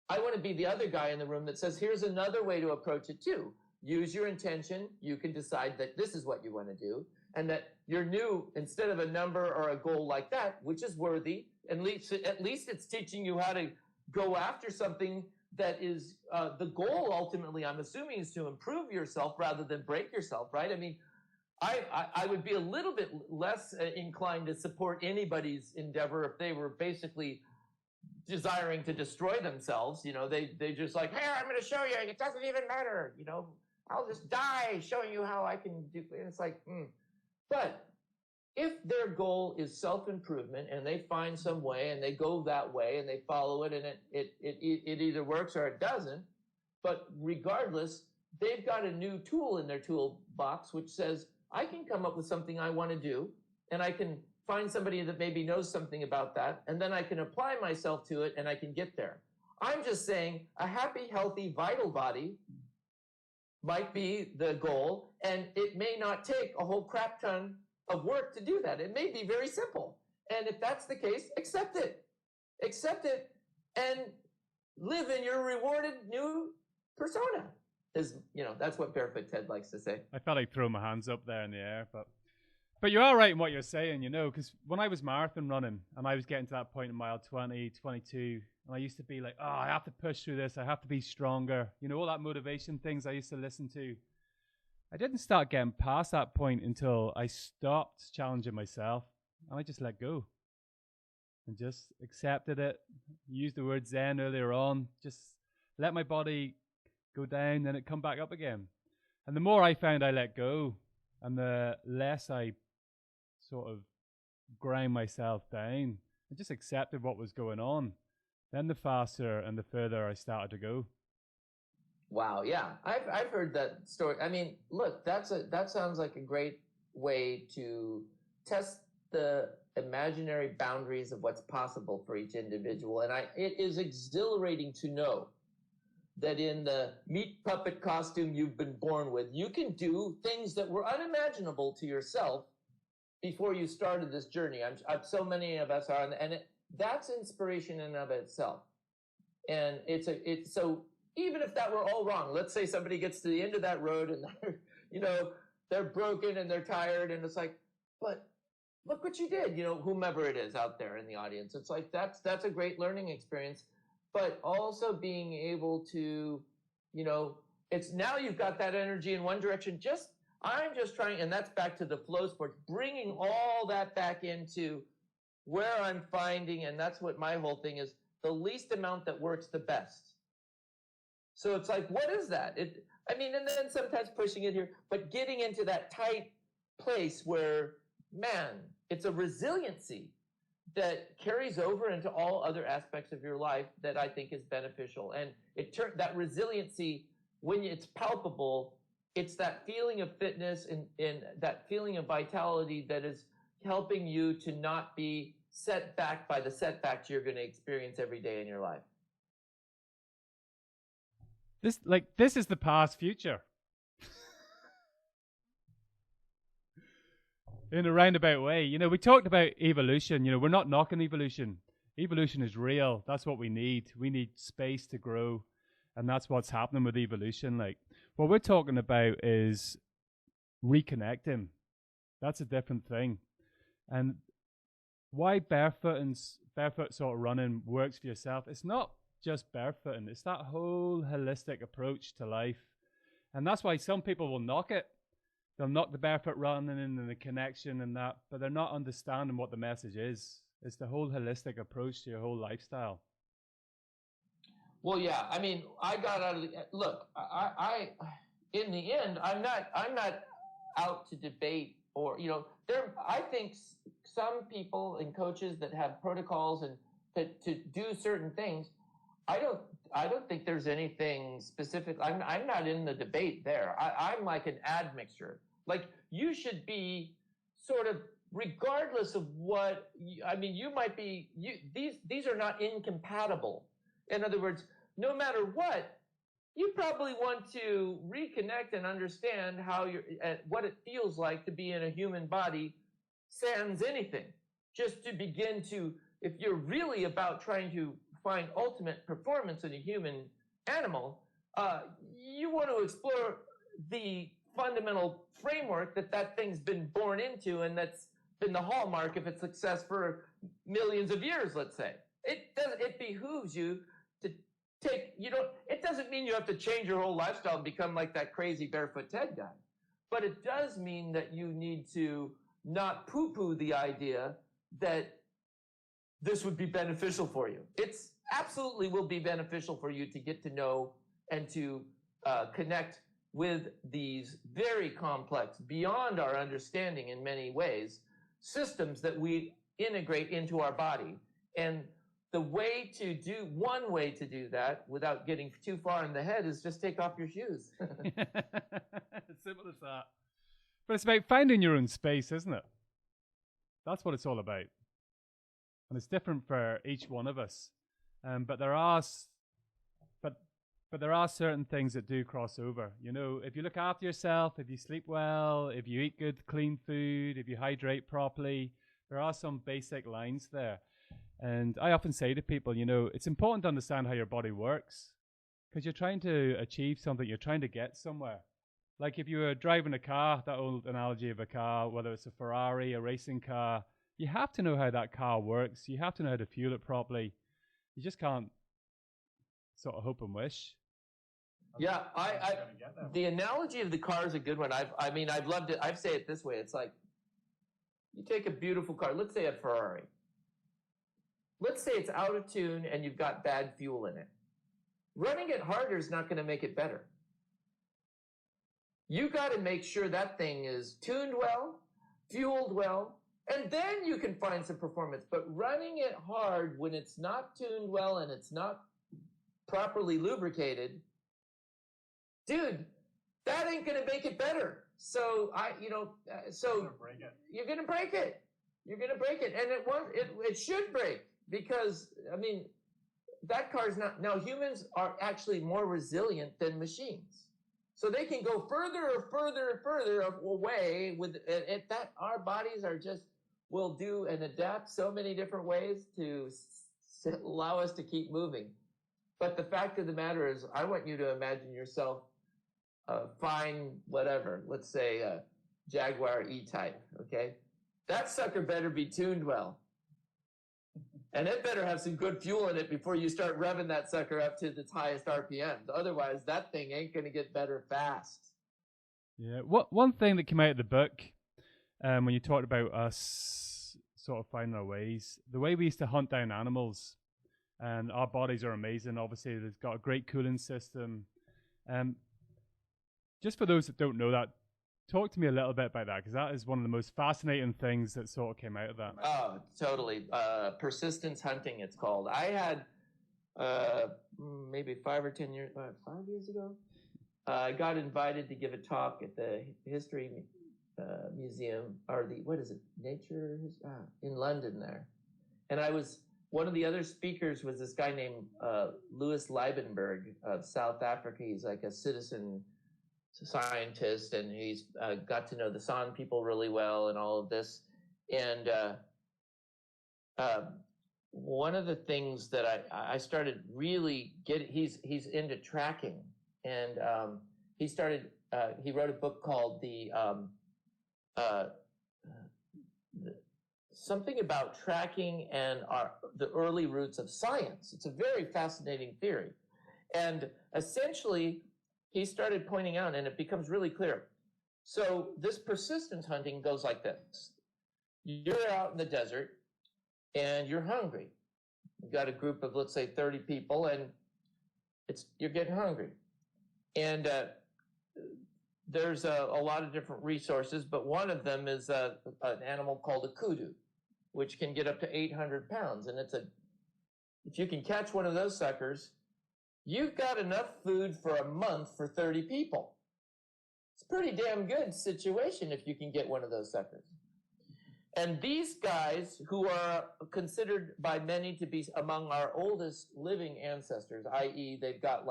I want to be the other guy in the room that says, here's another way to approach it too. Use your intention. You can decide that this is what you want to do, and that you're new, instead of a number or a goal like that, which is worthy, at least it's teaching you how to go after something that is the goal ultimately, I'm assuming, is to improve yourself rather than break yourself, right? I would be a little bit less inclined to support anybody's endeavor if they were basically desiring to destroy themselves. They just like, hey, I'm going to show you. It doesn't even matter. I'll just die showing you how I can do. And it's like, But if their goal is self-improvement and they find some way and they go that way and they follow it and it either works or it doesn't, but regardless, they've got a new tool in their toolbox which says, I can come up with something I want to do, and I can find somebody that maybe knows something about that, and then I can apply myself to it and I can get there. I'm just saying a happy, healthy, vital body might be the goal, and it may not take a whole crap ton of work to do that. It may be very simple. And if that's the case, accept it. Accept it and live in your rewarded new persona. That's what Barefoot Ted likes to say. I felt like throwing my hands up there in the air, but you're all right in what you're saying, because when I was marathon running and I was getting to that point in mile 20, 22, and I used to be like, oh, I have to push through this. I have to be stronger. All that motivation things I used to listen to. I didn't start getting past that point until I stopped challenging myself and I just let go. and just accepted it. Used the word Zen earlier on. Just let my body go down, then it come back up again. And the more I found I let go, and the less I sort of grind myself down, I just accepted what was going on. Then the faster and the further I started to go. Wow, yeah, I've heard that story. I mean, look, that sounds like a great way to test the imaginary boundaries of what's possible for each individual. And it is exhilarating to know that in the meat puppet costume you've been born with, you can do things that were unimaginable to yourself before you started this journey. So many of us are, and that's inspiration in and of itself. And so even if that were all wrong, let's say somebody gets to the end of that road and they're broken and they're tired, and it's like, but look what you did, whomever it is out there in the audience. It's like, that's a great learning experience, but also being able to, it's now you've got that energy in one direction. I'm just trying, and that's back to the flow sports, bringing all that back into where I'm finding, and that's what my whole thing is, the least amount that works the best. So it's like, what is that? And then sometimes pushing it here, but getting into that tight place where, man, it's a resiliency that carries over into all other aspects of your life that I think is beneficial. And that resiliency, when it's palpable, it's that feeling of fitness and that feeling of vitality that is helping you to not be set back by the setbacks you're going to experience every day in your life. This is the past future. In a roundabout way. We talked about evolution. We're not knocking evolution. Evolution is real. That's what we need. We need space to grow. And that's what's happening with evolution. What we're talking about is reconnecting. That's a different thing. And why barefoot sort of running works for yourself, it's not just barefooting. It's that whole holistic approach to life. And that's why some people will knock it. They'll knock the barefoot running and the connection and that, but they're not understanding what the message is. It's the whole holistic approach to your whole lifestyle. Well, yeah. I got out of look, I in the end, I'm not out to debate or, I think some people and coaches that have protocols and to do certain things, I don't think there's anything specific. I'm not in the debate there. I'm like an admixture. Like, you should be sort of, regardless of what, you might be, these are not incompatible. In other words, no matter what, you probably want to reconnect and understand how what it feels like to be in a human body, sans anything. Just to begin to, if you're really about trying to find ultimate performance in a human animal, you want to explore the fundamental framework that thing's been born into, and that's been the hallmark of its success for millions of years, let's say. It behooves you to take, it doesn't mean you have to change your whole lifestyle and become like that crazy Barefoot Ted guy. But it does mean that you need to not poo-poo the idea that this would be beneficial for you. It's absolutely will be beneficial for you to get to know and to connect with these very complex, beyond our understanding in many ways, systems that we integrate into our body. And one way to do that without getting too far in the head is just take off your shoes. Simple as that. But it's about finding your own space, isn't it? That's what it's all about. And it's different for each one of us. But there are certain things that do cross over. If you look after yourself, if you sleep well, if you eat good, clean food, if you hydrate properly, there are some basic lines there. And I often say to people, it's important to understand how your body works, because you're trying to achieve something, you're trying to get somewhere. Like if you were driving a car, that old analogy of a car, whether it's a Ferrari, a racing car, you have to know how that car works. You have to know how to fuel it properly. You just can't sort of hope and wish. Yeah, the analogy of the car is a good one. I've loved it. I say it this way. It's like, you take a beautiful car, let's say a Ferrari. let's say it's out of tune and you've got bad fuel in it. Running it harder is not going to make it better. You got to make sure that thing is tuned well, fueled well, and then you can find some performance. But running it hard when it's not tuned well and it's not properly lubricated, dude, that ain't going to make it better. So you're going to break it. You're going to break it. And it should break because, I mean, that car's not, now humans are actually more resilient than machines. So they can go further or further or further away with it, that our bodies are just, will do and adapt so many different ways to allow us to keep moving. But the fact of the matter is, I want you to imagine yourself fine, whatever, let's say a Jaguar E-Type, okay? That sucker better be tuned well. And it better have some good fuel in it before you start revving that sucker up to its highest RPMs. Otherwise, that thing ain't going to get better fast. Yeah. One thing that came out of the book, when you talked about us sort of finding our ways, the way we used to hunt down animals, and our bodies are amazing. Obviously, they've got a great cooling system. Just for those that don't know that, talk to me a little bit about that, because that is one of the most fascinating things that sort of came out of that. Oh, totally. Persistence hunting, it's called. I had maybe 5 or 10 years, 5 years ago, I got invited to give a talk at the History Museum, or what is it, Nature, in London there. And one of the other speakers was this guy named Louis Liebenberg of South Africa. He's like a citizen scientist, and he's got to know the San people really well and all of this. And one of the things that I started really getting, he's into tracking, and he wrote a book called something about tracking and the early roots of science. It's a very fascinating theory. And essentially, he started pointing out, and it becomes really clear. So this persistence hunting goes like this. You're out in the desert, and you're hungry. You've got a group of, let's say, 30 people, and you're getting hungry. And there's a lot of different resources, but one of them is an animal called a kudu, which can get up to 800 pounds. And if you can catch one of those suckers, you've got enough food for a month for 30 people. It's a pretty damn good situation if you can get one of those suckers. And these guys, who are considered by many to be among our oldest living ancestors, i.e. they've got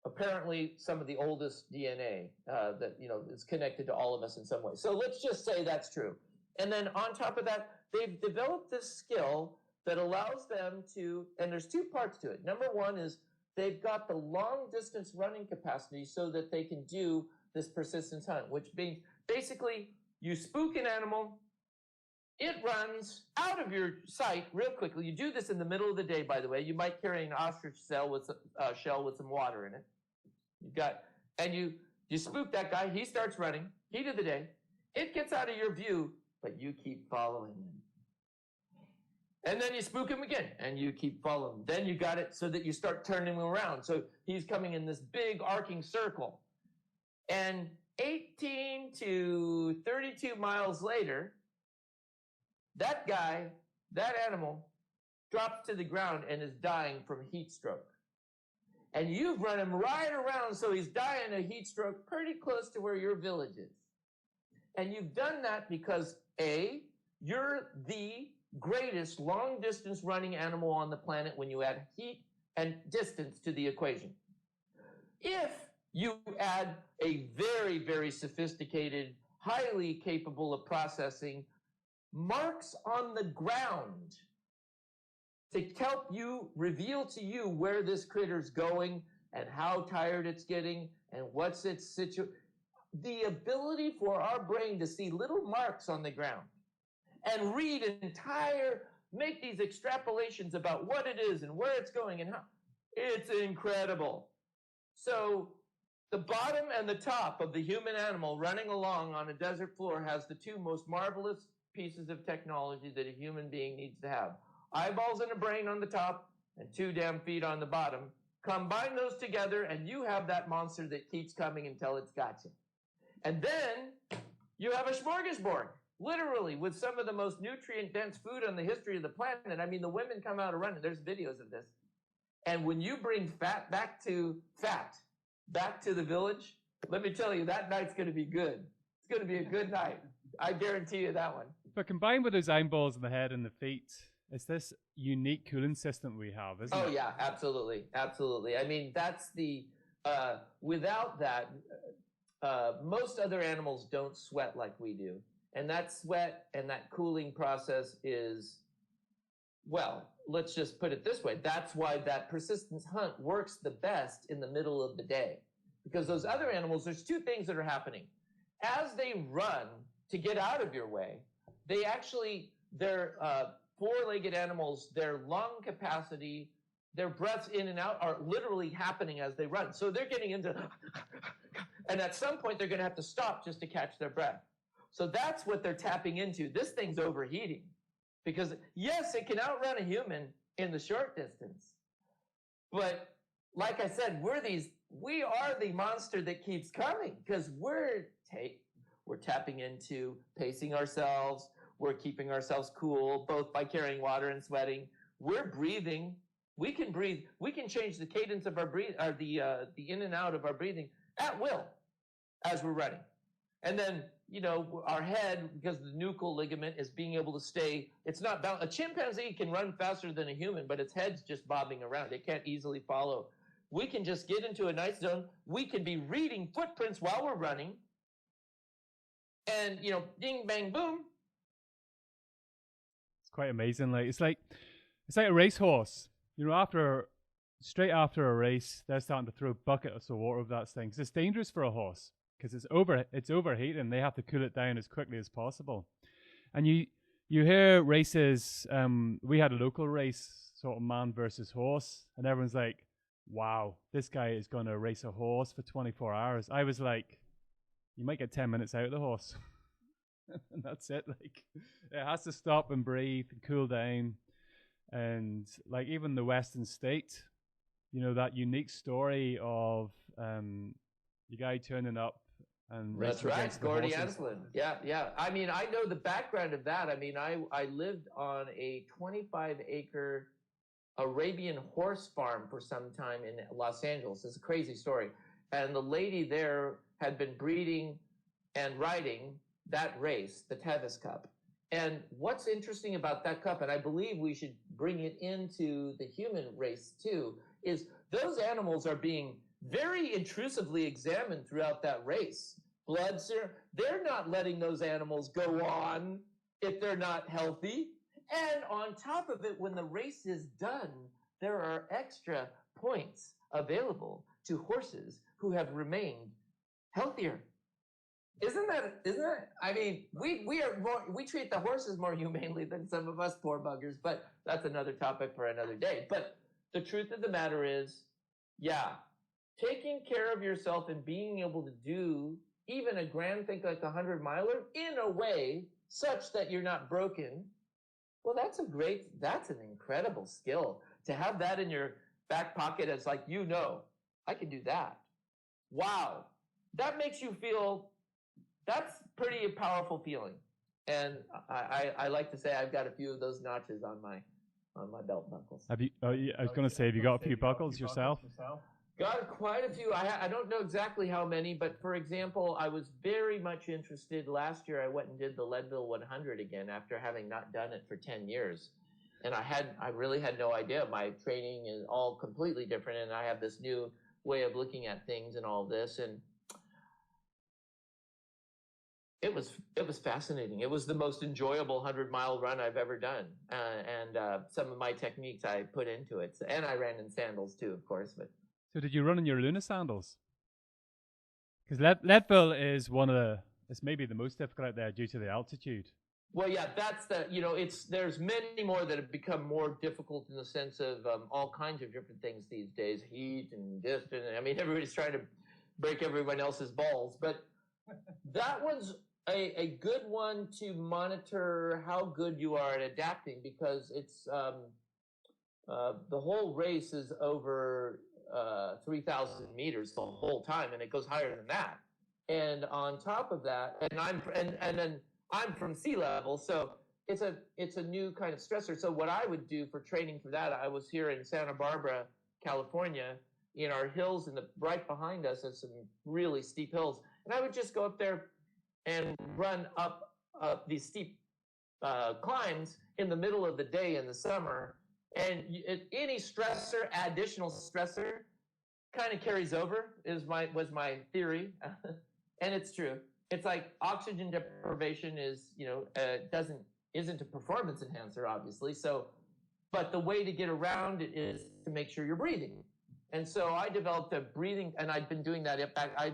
apparently some of the oldest DNA that, is connected to all of us in some way. So let's just say that's true. And then on top of that, they've developed this skill that allows them to, and there's two parts to it. Number one is they've got the long distance running capacity so that they can do this persistence hunt, which means basically you spook an animal, it runs out of your sight real quickly. You do this in the middle of the day, by the way. You might carry an ostrich shell with some water in it. You spook that guy, he starts running, heat of the day, it gets out of your view, but you keep following him. And then you spook him again, and you keep following him. Then you got it so that you start turning him around. So he's coming in this big arcing circle. And 18 to 32 miles later, that guy, that animal, drops to the ground and is dying from heat stroke. And you've run him right around, so he's dying of heat stroke pretty close to where your village is. And you've done that because, A, you're the greatest long-distance running animal on the planet when you add heat and distance to the equation. If you add a very, very sophisticated, highly capable of processing marks on the ground to help you reveal to you where this critter's going and how tired it's getting and what's its situation. The ability for our brain to see little marks on the ground and read make these extrapolations about what it is and where it's going and how, it's incredible. So the bottom and the top of the human animal running along on a desert floor has the two most marvelous pieces of technology that a human being needs to have. eyeballs and a brain on the top and 2 damn feet on the bottom. Combine those together and you have that monster that keeps coming until it's got you. And then you have a smorgasbord, literally, with some of the most nutrient-dense food on the history of the planet. I mean, the women come out to run, and there's videos of this. And when you bring fat back to the village, let me tell you, that night's going to be good. It's going to be a good night. I guarantee you that one. But combined with those eyeballs in the head and the feet, it's this unique cooling system we have, isn't it? Oh, yeah, absolutely. Absolutely. I mean, that's the, without that, most other animals don't sweat like we do. And that sweat and that cooling process is, well, let's just put it this way. That's why that persistence hunt works the best in the middle of the day. Because those other animals, there's 2 things that are happening. As they run to get out of your way, they actually, their 4-legged animals, their lung capacity, their breaths in and out are literally happening as they run. So they're getting into, and at some point they're going to have to stop just to catch their breath. So that's what they're tapping into. This thing's overheating. Because, yes, it can outrun a human in the short distance. But, like I said, we are the monster that keeps coming. Because we're tapping into pacing ourselves. We're keeping ourselves cool, both by carrying water and sweating. We're breathing. We can breathe. We can change the cadence of our breathing, or the in and out of our breathing at will as we're running. And then, you know, our head, because the nuchal ligament is being able to stay, it's not bound. A chimpanzee can run faster than a human, but its head's just bobbing around. It can't easily follow. We can just get into a nice zone. We can be reading footprints while we're running. And, you know, ding, bang, boom. It's quite amazing. It's like a racehorse. You know, straight after a race, they're starting to throw buckets of water over that thing. 'Cause it's dangerous for a horse. Because it's overheating. They have to cool it down as quickly as possible. And you hear races. We had a local race, sort of man versus horse, and everyone's like, "Wow, this guy is going to race a horse for 24 hours." I was like, "You might get 10 minutes out of the horse, and that's it." Like, it has to stop and breathe and cool down. And like even the Western state, you know, that unique story of the guy turning up. And that's right, Gordy Anslin. Yeah. I mean, I know the background of that. I mean, I lived on a 25-acre Arabian horse farm for some time in Los Angeles. It's a crazy story. And the lady there had been breeding and riding that race, the Tevis Cup. And what's interesting about that cup, and I believe we should bring it into the human race too, is those animals are being very intrusively examined throughout that race. Blood serum, they're not letting those animals go on if they're not healthy. And on top of it, when the race is done, there are extra points available to horses who have remained healthier. Isn't that? I mean, we treat the horses more humanely than some of us poor buggers, but that's another topic for another day. But the truth of the matter is, yeah, taking care of yourself and being able to do even a grand thing like 100-miler in a way such that you're not broken, well, that's an incredible skill. To have that in your back pocket as like, you know, I can do that. Wow. That makes you feel, that's pretty powerful feeling. And I like to say I've got a few of those notches on my belt buckles. Have you? I was going to say, have you got a few buckles yourself? Got quite a few. I don't know exactly how many, but for example, I was very much interested. Last year, I went and did the Leadville 100 again after having not done it for 10 years. And I really had no idea. My training is all completely different, and I have this new way of looking at things and all this. And it was fascinating. It was the most enjoyable 100-mile run I've ever done. And some of my techniques I put into it. And I ran in sandals too, of course, but. So did you run in your Luna sandals? Because Leadville is it's maybe the most difficult out there due to the altitude. Well, yeah, that's there's many more that have become more difficult in the sense of all kinds of different things these days, heat and distance. I mean, everybody's trying to break everyone else's balls, but that one's a good one to monitor how good you are at adapting, because it's the whole race is over 3,000 meters the whole time, and it goes higher than that. And on top of that, and then I'm from sea level, so it's a new kind of stressor. So what I would do for training for that, I was here in Santa Barbara, California, in our hills, right behind us is some really steep hills, and I would just go up there and run up these steep climbs in the middle of the day in the summer. And any stressor, additional stressor, kind of carries over. Was my theory, and it's true. It's like oxygen deprivation isn't a performance enhancer, obviously. So, but the way to get around it is to make sure you're breathing. And so I developed a breathing, and I've been doing that. I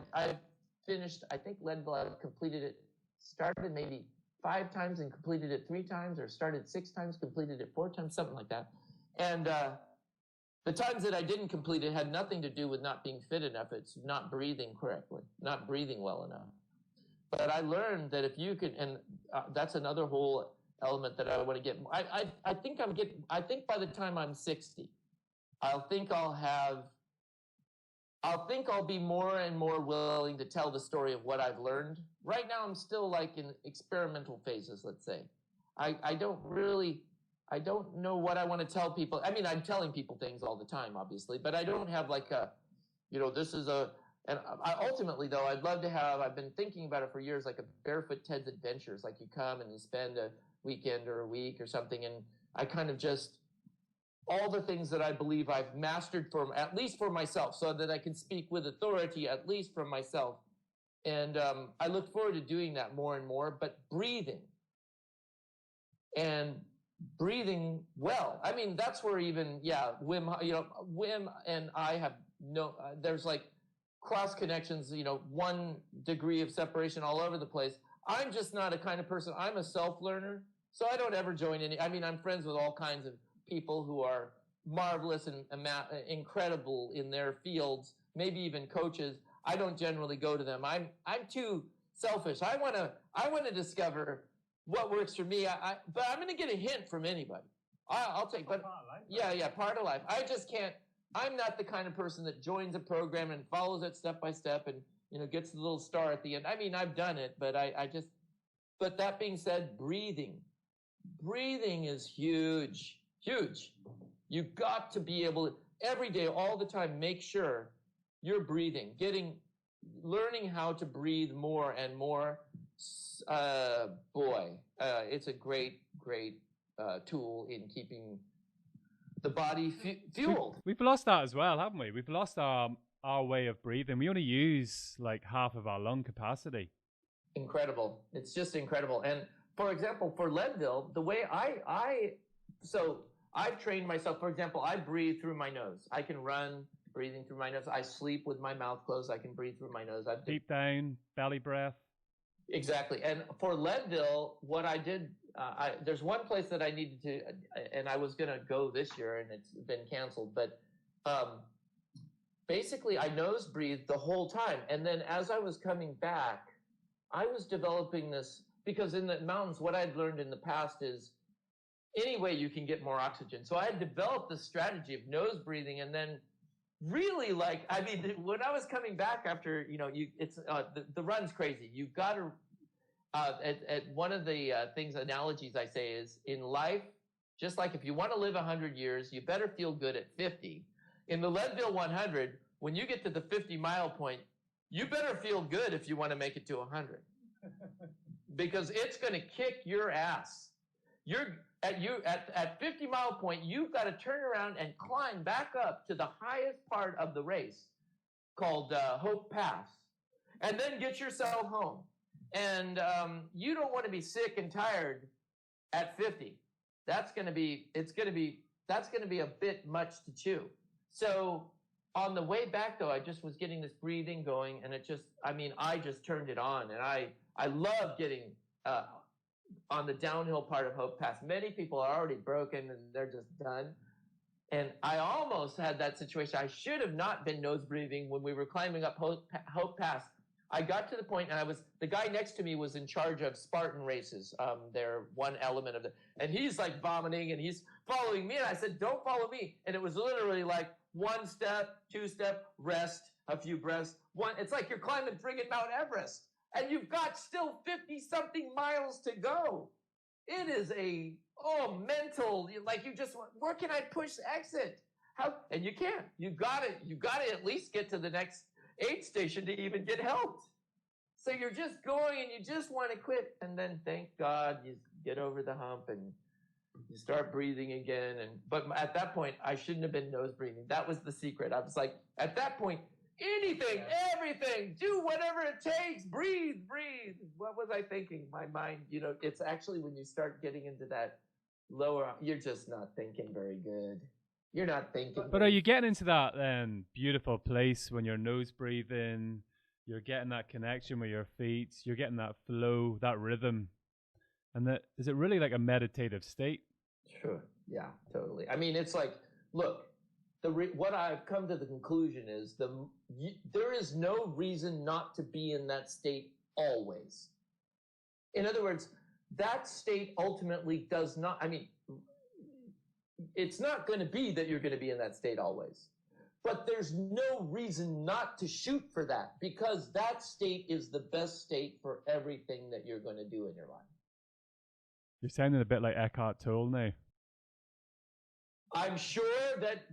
finished, I think, Leadville, I completed it, started maybe 5 times and completed it 3 times, or started 6 times, completed it 4 times, something like that. And the times that I didn't complete it had nothing to do with not being fit enough. It's not breathing correctly, not breathing well enough. But I learned that if you can, and that's another whole element that I want to get. I think by the time I'm 60, I'll think I'll be more and more willing to tell the story of what I've learned. Right now, I'm still like in experimental phases, let's say. I don't know what I want to tell people. I mean, I'm telling people things all the time, obviously, but I don't have like and ultimately though, I'd love to have, I've been thinking about it for years, like a Barefoot Ted's Adventures, like you come and you spend a weekend or a week or something, and I kind of just, all the things that I believe I've mastered at least for myself, so that I can speak with authority, at least from myself. And I look forward to doing that more and more, but breathing well. I mean, that's where even, Wim and I have there's like cross connections, 1 degree of separation all over the place. I'm just not a kind of person, I'm a self-learner, so I don't ever join I'm friends with all kinds of people who are marvelous and incredible in their fields, maybe even coaches. I don't generally go to them. I'm too selfish. I want to discover what works for me. But I'm going to get a hint from anybody. I'll take, but part of life. I just can't. I'm not the kind of person that joins a program and follows it step by step and gets the little star at the end. I mean, I've done it, but But that being said, breathing is huge. Huge. You've got to be able to, every day, all the time, make sure you're breathing, learning how to breathe more and more. It's a great tool in keeping the body fueled. We've lost that as well, haven't we? We've lost our way of breathing. We only use like half of our lung capacity. Incredible. It's just incredible. And for example, for Leadville, the way I've trained myself, for example, I breathe through my nose. I can run breathing through my nose. I sleep with my mouth closed. I can breathe through my nose. Deep down, belly breath. Exactly. And for Leadville, what I did, there's one place that I needed to, and I was going to go this year and it's been canceled, but basically I nose breathed the whole time. And then as I was coming back, I was developing this, because in the mountains, what I'd learned in the past is any way you can get more oxygen. So I had developed this strategy of nose breathing, and then really when I was coming back after, the run's crazy. You've got to, at one of the analogies I say is, in life, just like if you want to live 100 years, you better feel good at 50. In the Leadville 100, when you get to the 50-mile point, you better feel good if you want to make it to 100. Because it's going to kick your ass. At 50-mile point, you've got to turn around and climb back up to the highest part of the race, called Hope Pass, and then get yourself home. And you don't want to be sick and tired at 50. That's going to be a bit much to chew. So on the way back, though, I just was getting this breathing going, and I just turned it on, and I love getting on the downhill part of Hope Pass. Many people are already broken and they're just done. And I almost had that situation. I should have not been nose breathing when we were climbing up Hope Pass. I got to the point, and the guy next to me was in charge of Spartan races. They're one element of it. And he's like vomiting and he's following me. And I said, don't follow me. And it was literally like 1 step, 2 step, rest, a few breaths. It's like you're climbing friggin' Mount Everest. And you've got still 50 something miles to go. It is mental, like you just, where can I push exit? And you can't. You gotta at least get to the next aid station to even get helped. So you're just going and you just want to quit. And then thank God you get over the hump and you start breathing again. But at that point, I shouldn't have been nose breathing. That was the secret. I was like, at that point, anything, everything, do whatever it takes, breathe. What was I thinking? My mind, it's actually when you start getting into that lower, you're just not thinking very good. You're not thinking. But are you getting into that beautiful place when you're nose breathing? You're getting that connection with your feet. You're getting that flow, that rhythm. And is it really like a meditative state? Sure. Yeah, totally. I mean, it's like, look, what I've come to the conclusion is there is no reason not to be in that state always. In other words, that state ultimately does not, it's not going to be that you're going to be in that state always. But there's no reason not to shoot for that, because that state is the best state for everything that you're going to do in your life. You're sounding a bit like Eckhart Tolle now. I'm sure that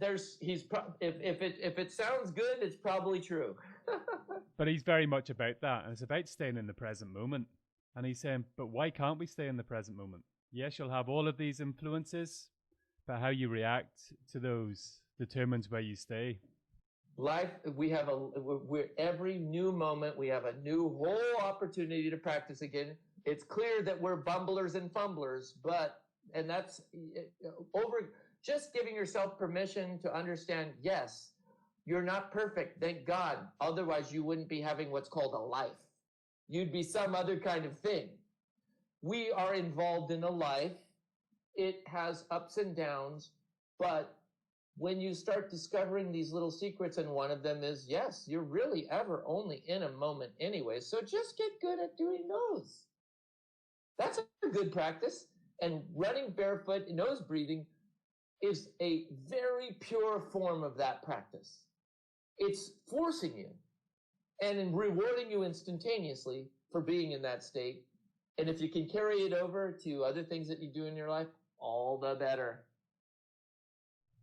if it sounds good, it's probably true. But he's very much about that, and it's about staying in the present moment. And he's saying, but why can't we stay in the present moment? Yes, you'll have all of these influences, but how you react to those determines where you stay. Life, we're every new moment, we have a new whole opportunity to practice again. It's clear that we're bumblers and fumblers, and that's just giving yourself permission to understand, yes, you're not perfect, thank God. Otherwise, you wouldn't be having what's called a life. You'd be some other kind of thing. We are involved in a life. It has ups and downs, but when you start discovering these little secrets, and one of them is, yes, you're really ever only in a moment anyway, so just get good at doing those. That's a good practice. And running barefoot, nose breathing, is a very pure form of that practice. It's forcing you and rewarding you instantaneously for being in that state. And if you can carry it over to other things that you do in your life, all the better.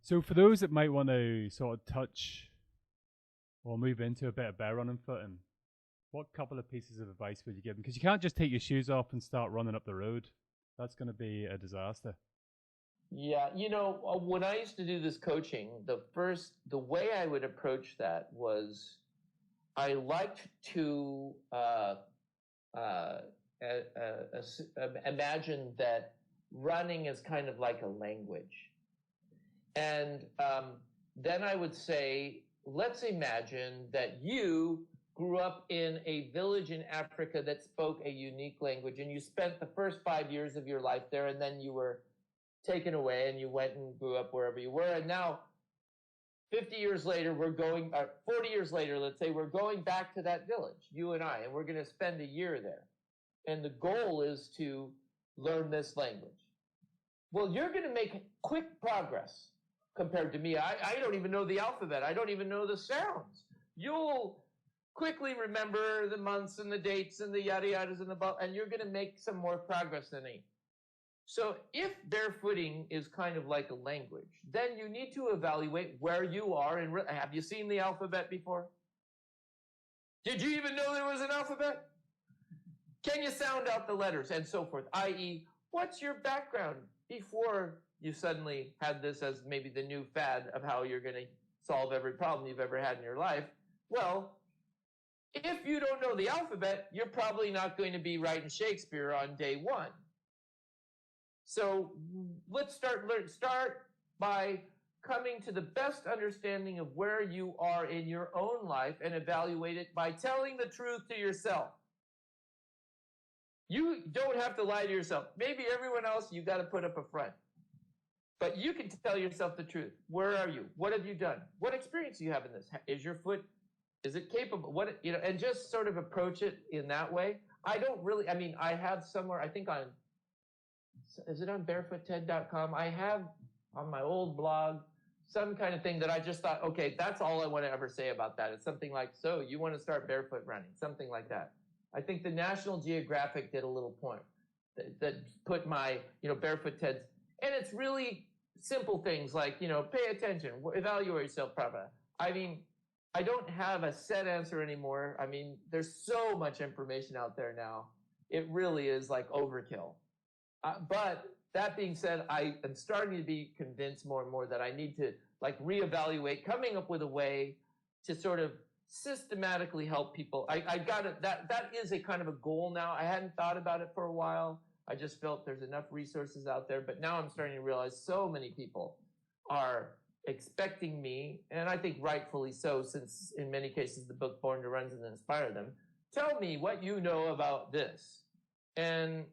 So for those that might want to sort of touch or move into a bit of bear running footing, what couple of pieces of advice would you give them? Because you can't just take your shoes off and start running up the road. That's going to be a disaster. Yeah, when I used to do this coaching, the way I would approach that was I liked to imagine that running is kind of like a language. And then I would say, let's imagine that you grew up in a village in Africa that spoke a unique language, and you spent the first 5 years of your life there, and then you were taken away and you went and grew up wherever you were. And now 50 years later, 40 years later, let's say, we're going back to that village, you and I, and we're going to spend a year there. And the goal is to learn this language. Well, you're going to make quick progress compared to me. I don't even know the alphabet. I don't even know the sounds. You'll quickly remember the months and the dates and the yada yadas and you're going to make some more progress than me. So if barefooting is kind of like a language, then you need to evaluate where you are. Have you seen the alphabet before? Did you even know there was an alphabet? Can you sound out the letters and so forth? I.e., what's your background before you suddenly had this as maybe the new fad of how you're going to solve every problem you've ever had in your life? Well, if you don't know the alphabet, you're probably not going to be writing Shakespeare on day one. So let's start by coming to the best understanding of where you are in your own life and evaluate it by telling the truth to yourself. You don't have to lie to yourself. Maybe everyone else, you got to put up a front. But you can tell yourself the truth. Where are you? What have you done? What experience do you have in this? Is your foot Is it capable? What, and just sort of approach it in that way. I don't really, I mean, I have somewhere, I think is it on barefootted.com? I have on my old blog some kind of thing that I just thought, okay, that's all I want to ever say about that. It's something like, so you want to start barefoot running, something like that. I think the National Geographic did a little point that put my, Barefoot Ted's, and it's really simple things like, pay attention, evaluate yourself properly. I mean, I don't have a set answer anymore. I mean, there's so much information out there now. It really is like overkill. But that being said, I am starting to be convinced more and more that I need to reevaluate, coming up with a way to sort of systematically help people. I got it. That is a kind of a goal now. I hadn't thought about it for a while. I just felt there's enough resources out there. But now I'm starting to realize so many people are expecting me, and I think rightfully so, since in many cases the book Born to Run and Inspire them, tell me what you know about this. And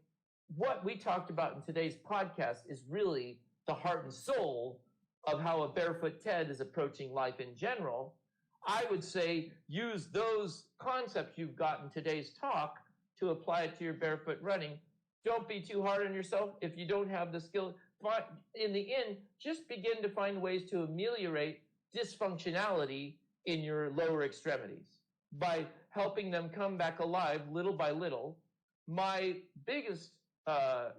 what we talked about in today's podcast is really the heart and soul of how a Barefoot Ted is approaching life in general. I would say use those concepts you've got in today's talk to apply it to your barefoot running. Don't be too hard on yourself. If you don't have the skill, in the end, just begin to find ways to ameliorate dysfunctionality in your lower extremities by helping them come back alive little by little. My biggest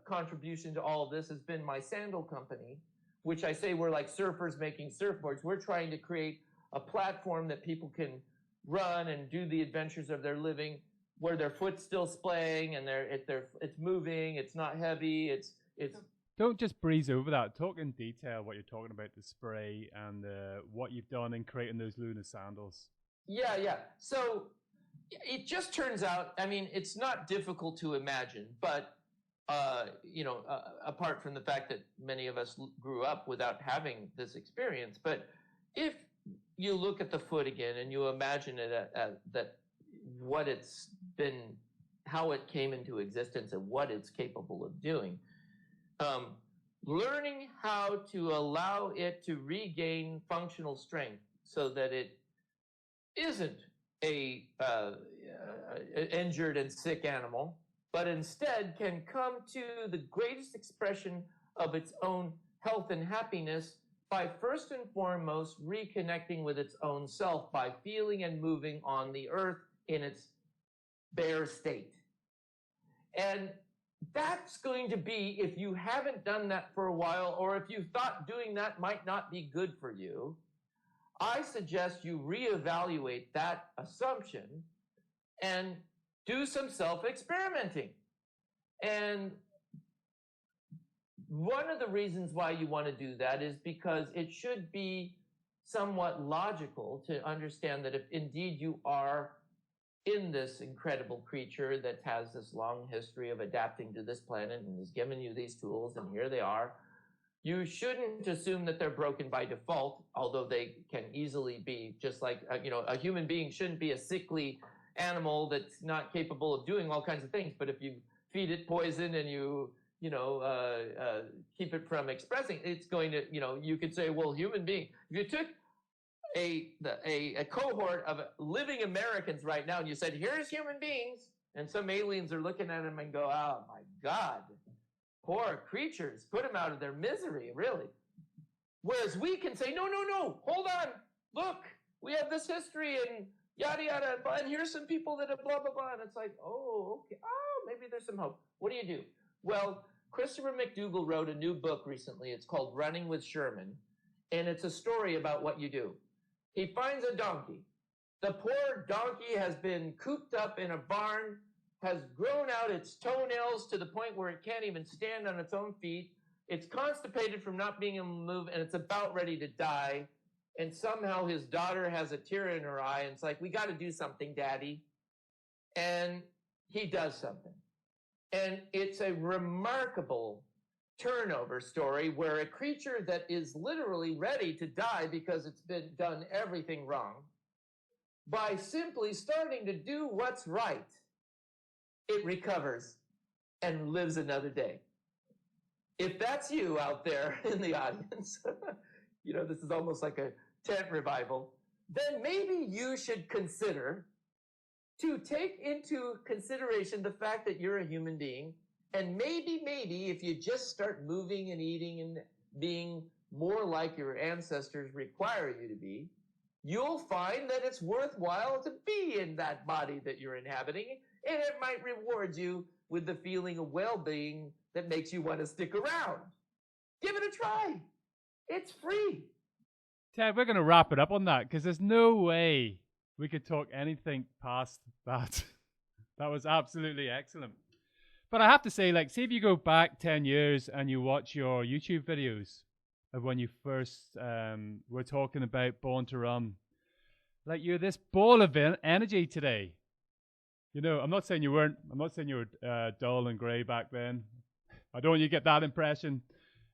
contribution to all of this has been my sandal company, which I say we're like surfers making surfboards. We're trying to create a platform that people can run and do the adventures of their living, where their foot's still splaying and it's moving, it's not heavy, it's. Don't just breeze over that. Talk in detail what you're talking about, the spray and what you've done in creating those Luna sandals. Yeah. So it just turns out, I mean, it's not difficult to imagine, but apart from the fact that many of us grew up without having this experience, but if you look at the foot again and you imagine it that what it's been, how it came into existence and what it's capable of doing, learning how to allow it to regain functional strength so that it isn't a injured and sick animal, but instead can come to the greatest expression of its own health and happiness by first and foremost reconnecting with its own self by feeling and moving on the earth in its bare state. And that's going to be, if you haven't done that for a while, or if you thought doing that might not be good for you, I suggest you reevaluate that assumption and do some self-experimenting. And one of the reasons why you want to do that is because it should be somewhat logical to understand that if indeed you are in this incredible creature that has this long history of adapting to this planet and has given you these tools, and here they are, you shouldn't assume that they're broken by default, although they can easily be, just like, a human being shouldn't be a sickly animal that's not capable of doing all kinds of things. But if you feed it poison and you keep it from expressing, it's going to, you could say, well, human being, if you took a cohort of living Americans right now and you said, here's human beings, and some aliens are looking at them and go, oh my God, poor creatures, put them out of their misery, really. Whereas we can say, no, hold on, look, we have this history and yada, yada, and here's some people that have blah, blah, blah. And it's like, oh, okay, maybe there's some hope. What do? Well, Christopher McDougall wrote a new book recently. It's called Running with Sherman, and it's a story about what you do. He finds a donkey. The poor donkey has been cooped up in a barn, has grown out its toenails to the point where it can't even stand on its own feet. It's constipated from not being able to move, and it's about ready to die. And somehow his daughter has a tear in her eye, and it's like, we got to do something, Daddy. And he does something. And it's a remarkable turnover story where a creature that is literally ready to die because it's been done everything wrong, by simply starting to do what's right, it recovers and lives another day. If that's you out there in the audience, this is almost like a tent revival. then maybe you should consider to take into consideration the fact that you're a human being. And maybe if you just start moving and eating and being more like your ancestors require you to be, you'll find that it's worthwhile to be in that body that you're inhabiting, and it might reward you with the feeling of well-being that makes you want to stick around. Give it a try. It's free. Ted, we're going to wrap it up on that because there's no way we could talk anything past that. That was absolutely excellent. But I have to say, like, see if you go back 10 years and you watch your YouTube videos of when you first were talking about Born to Run. Like, you're this ball of energy today. You know, I'm not saying you were dull and grey back then. I don't want you to get that impression.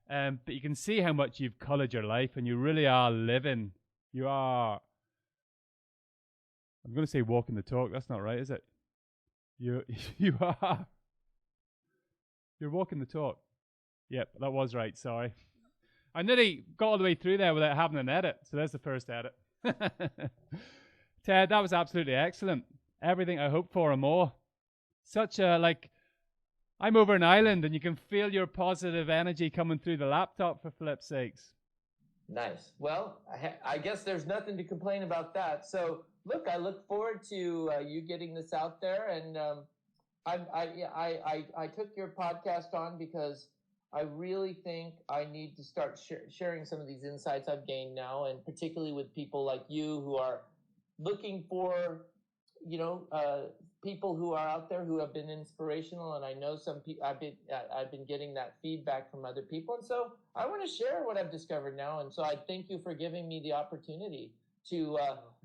But you can see how much you've colored your life and you really are living. You are, I'm going to say walking the talk. That's not right, is it? You are. You're walking the talk. Yep, that was right. Sorry. I nearly got all the way through there without having an edit. So there's the first edit. Ted, that was absolutely excellent. Everything I hoped for and more. Such a, like, I'm over in Ireland and you can feel your positive energy coming through the laptop, for flip's sakes. Nice. Well, I guess there's nothing to complain about that. So look, I look forward to you getting this out there. And I took your podcast on because I really think I need to start sharing some of these insights I've gained now, and particularly with people like you who are looking for, people who are out there who have been inspirational. And I know some people, I've been getting that feedback from other people. And so I want to share what I've discovered now. And so I thank you for giving me the opportunity to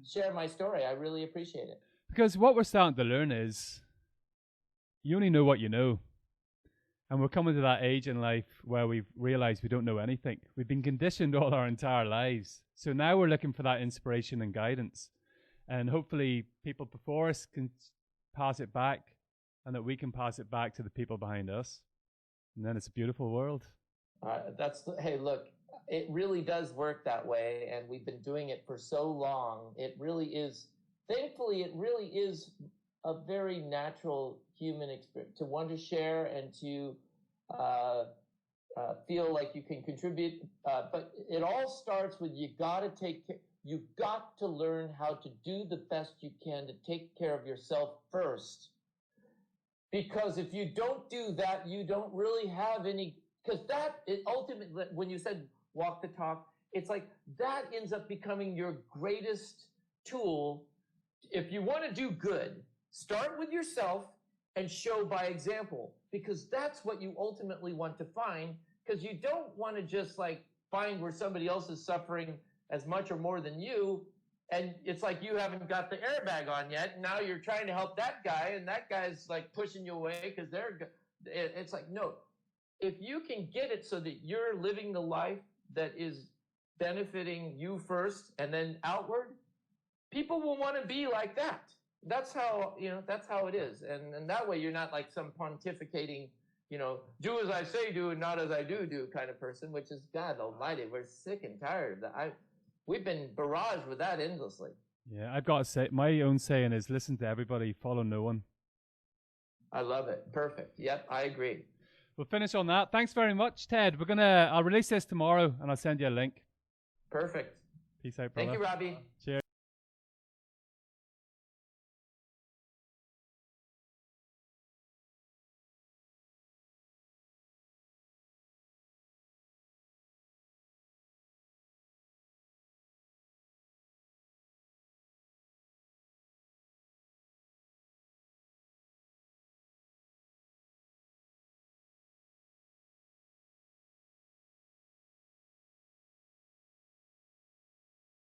share my story. I really appreciate it. Because what we're starting to learn is you only know what you know. And we're coming to that age in life where we've realized we don't know anything. We've been conditioned all our entire lives. So now we're looking for that inspiration and guidance. And hopefully people before us can pass it back, and that we can pass it back to the people behind us. And then it's a beautiful world. Hey, look, it really does work that way. And we've been doing it for so long. It really is, thankfully, it really is a very natural human experience to want to share and to feel like you can contribute. But it all starts with you've got to learn how to do the best you can to take care of yourself first. Because if you don't do that, you don't really have any, because that is ultimately, when you said walk the talk, it's like that ends up becoming your greatest tool. If you want to do good, start with yourself and show by example, because that's what you ultimately want to find, because you don't want to just like find where somebody else is suffering as much or more than you, and it's like you haven't got the airbag on yet, and now you're trying to help that guy, and that guy's like pushing you away because it's like, no. If you can get it so that you're living the life that is benefiting you first and then outward, people will want to be like that. That's how, that's how it is. And that way you're not like some pontificating, do as I say do and not as I do kind of person, which is, God almighty, we're sick and tired of that. We've been barraged with that endlessly. Yeah, I've got to say, my own saying is listen to everybody, follow no one. I love it. Perfect. Yep, I agree. We'll finish on that. Thanks very much, Ted. I'll release this tomorrow and I'll send you a link. Perfect. Peace out, brother. Thank you, Robbie. Cheers.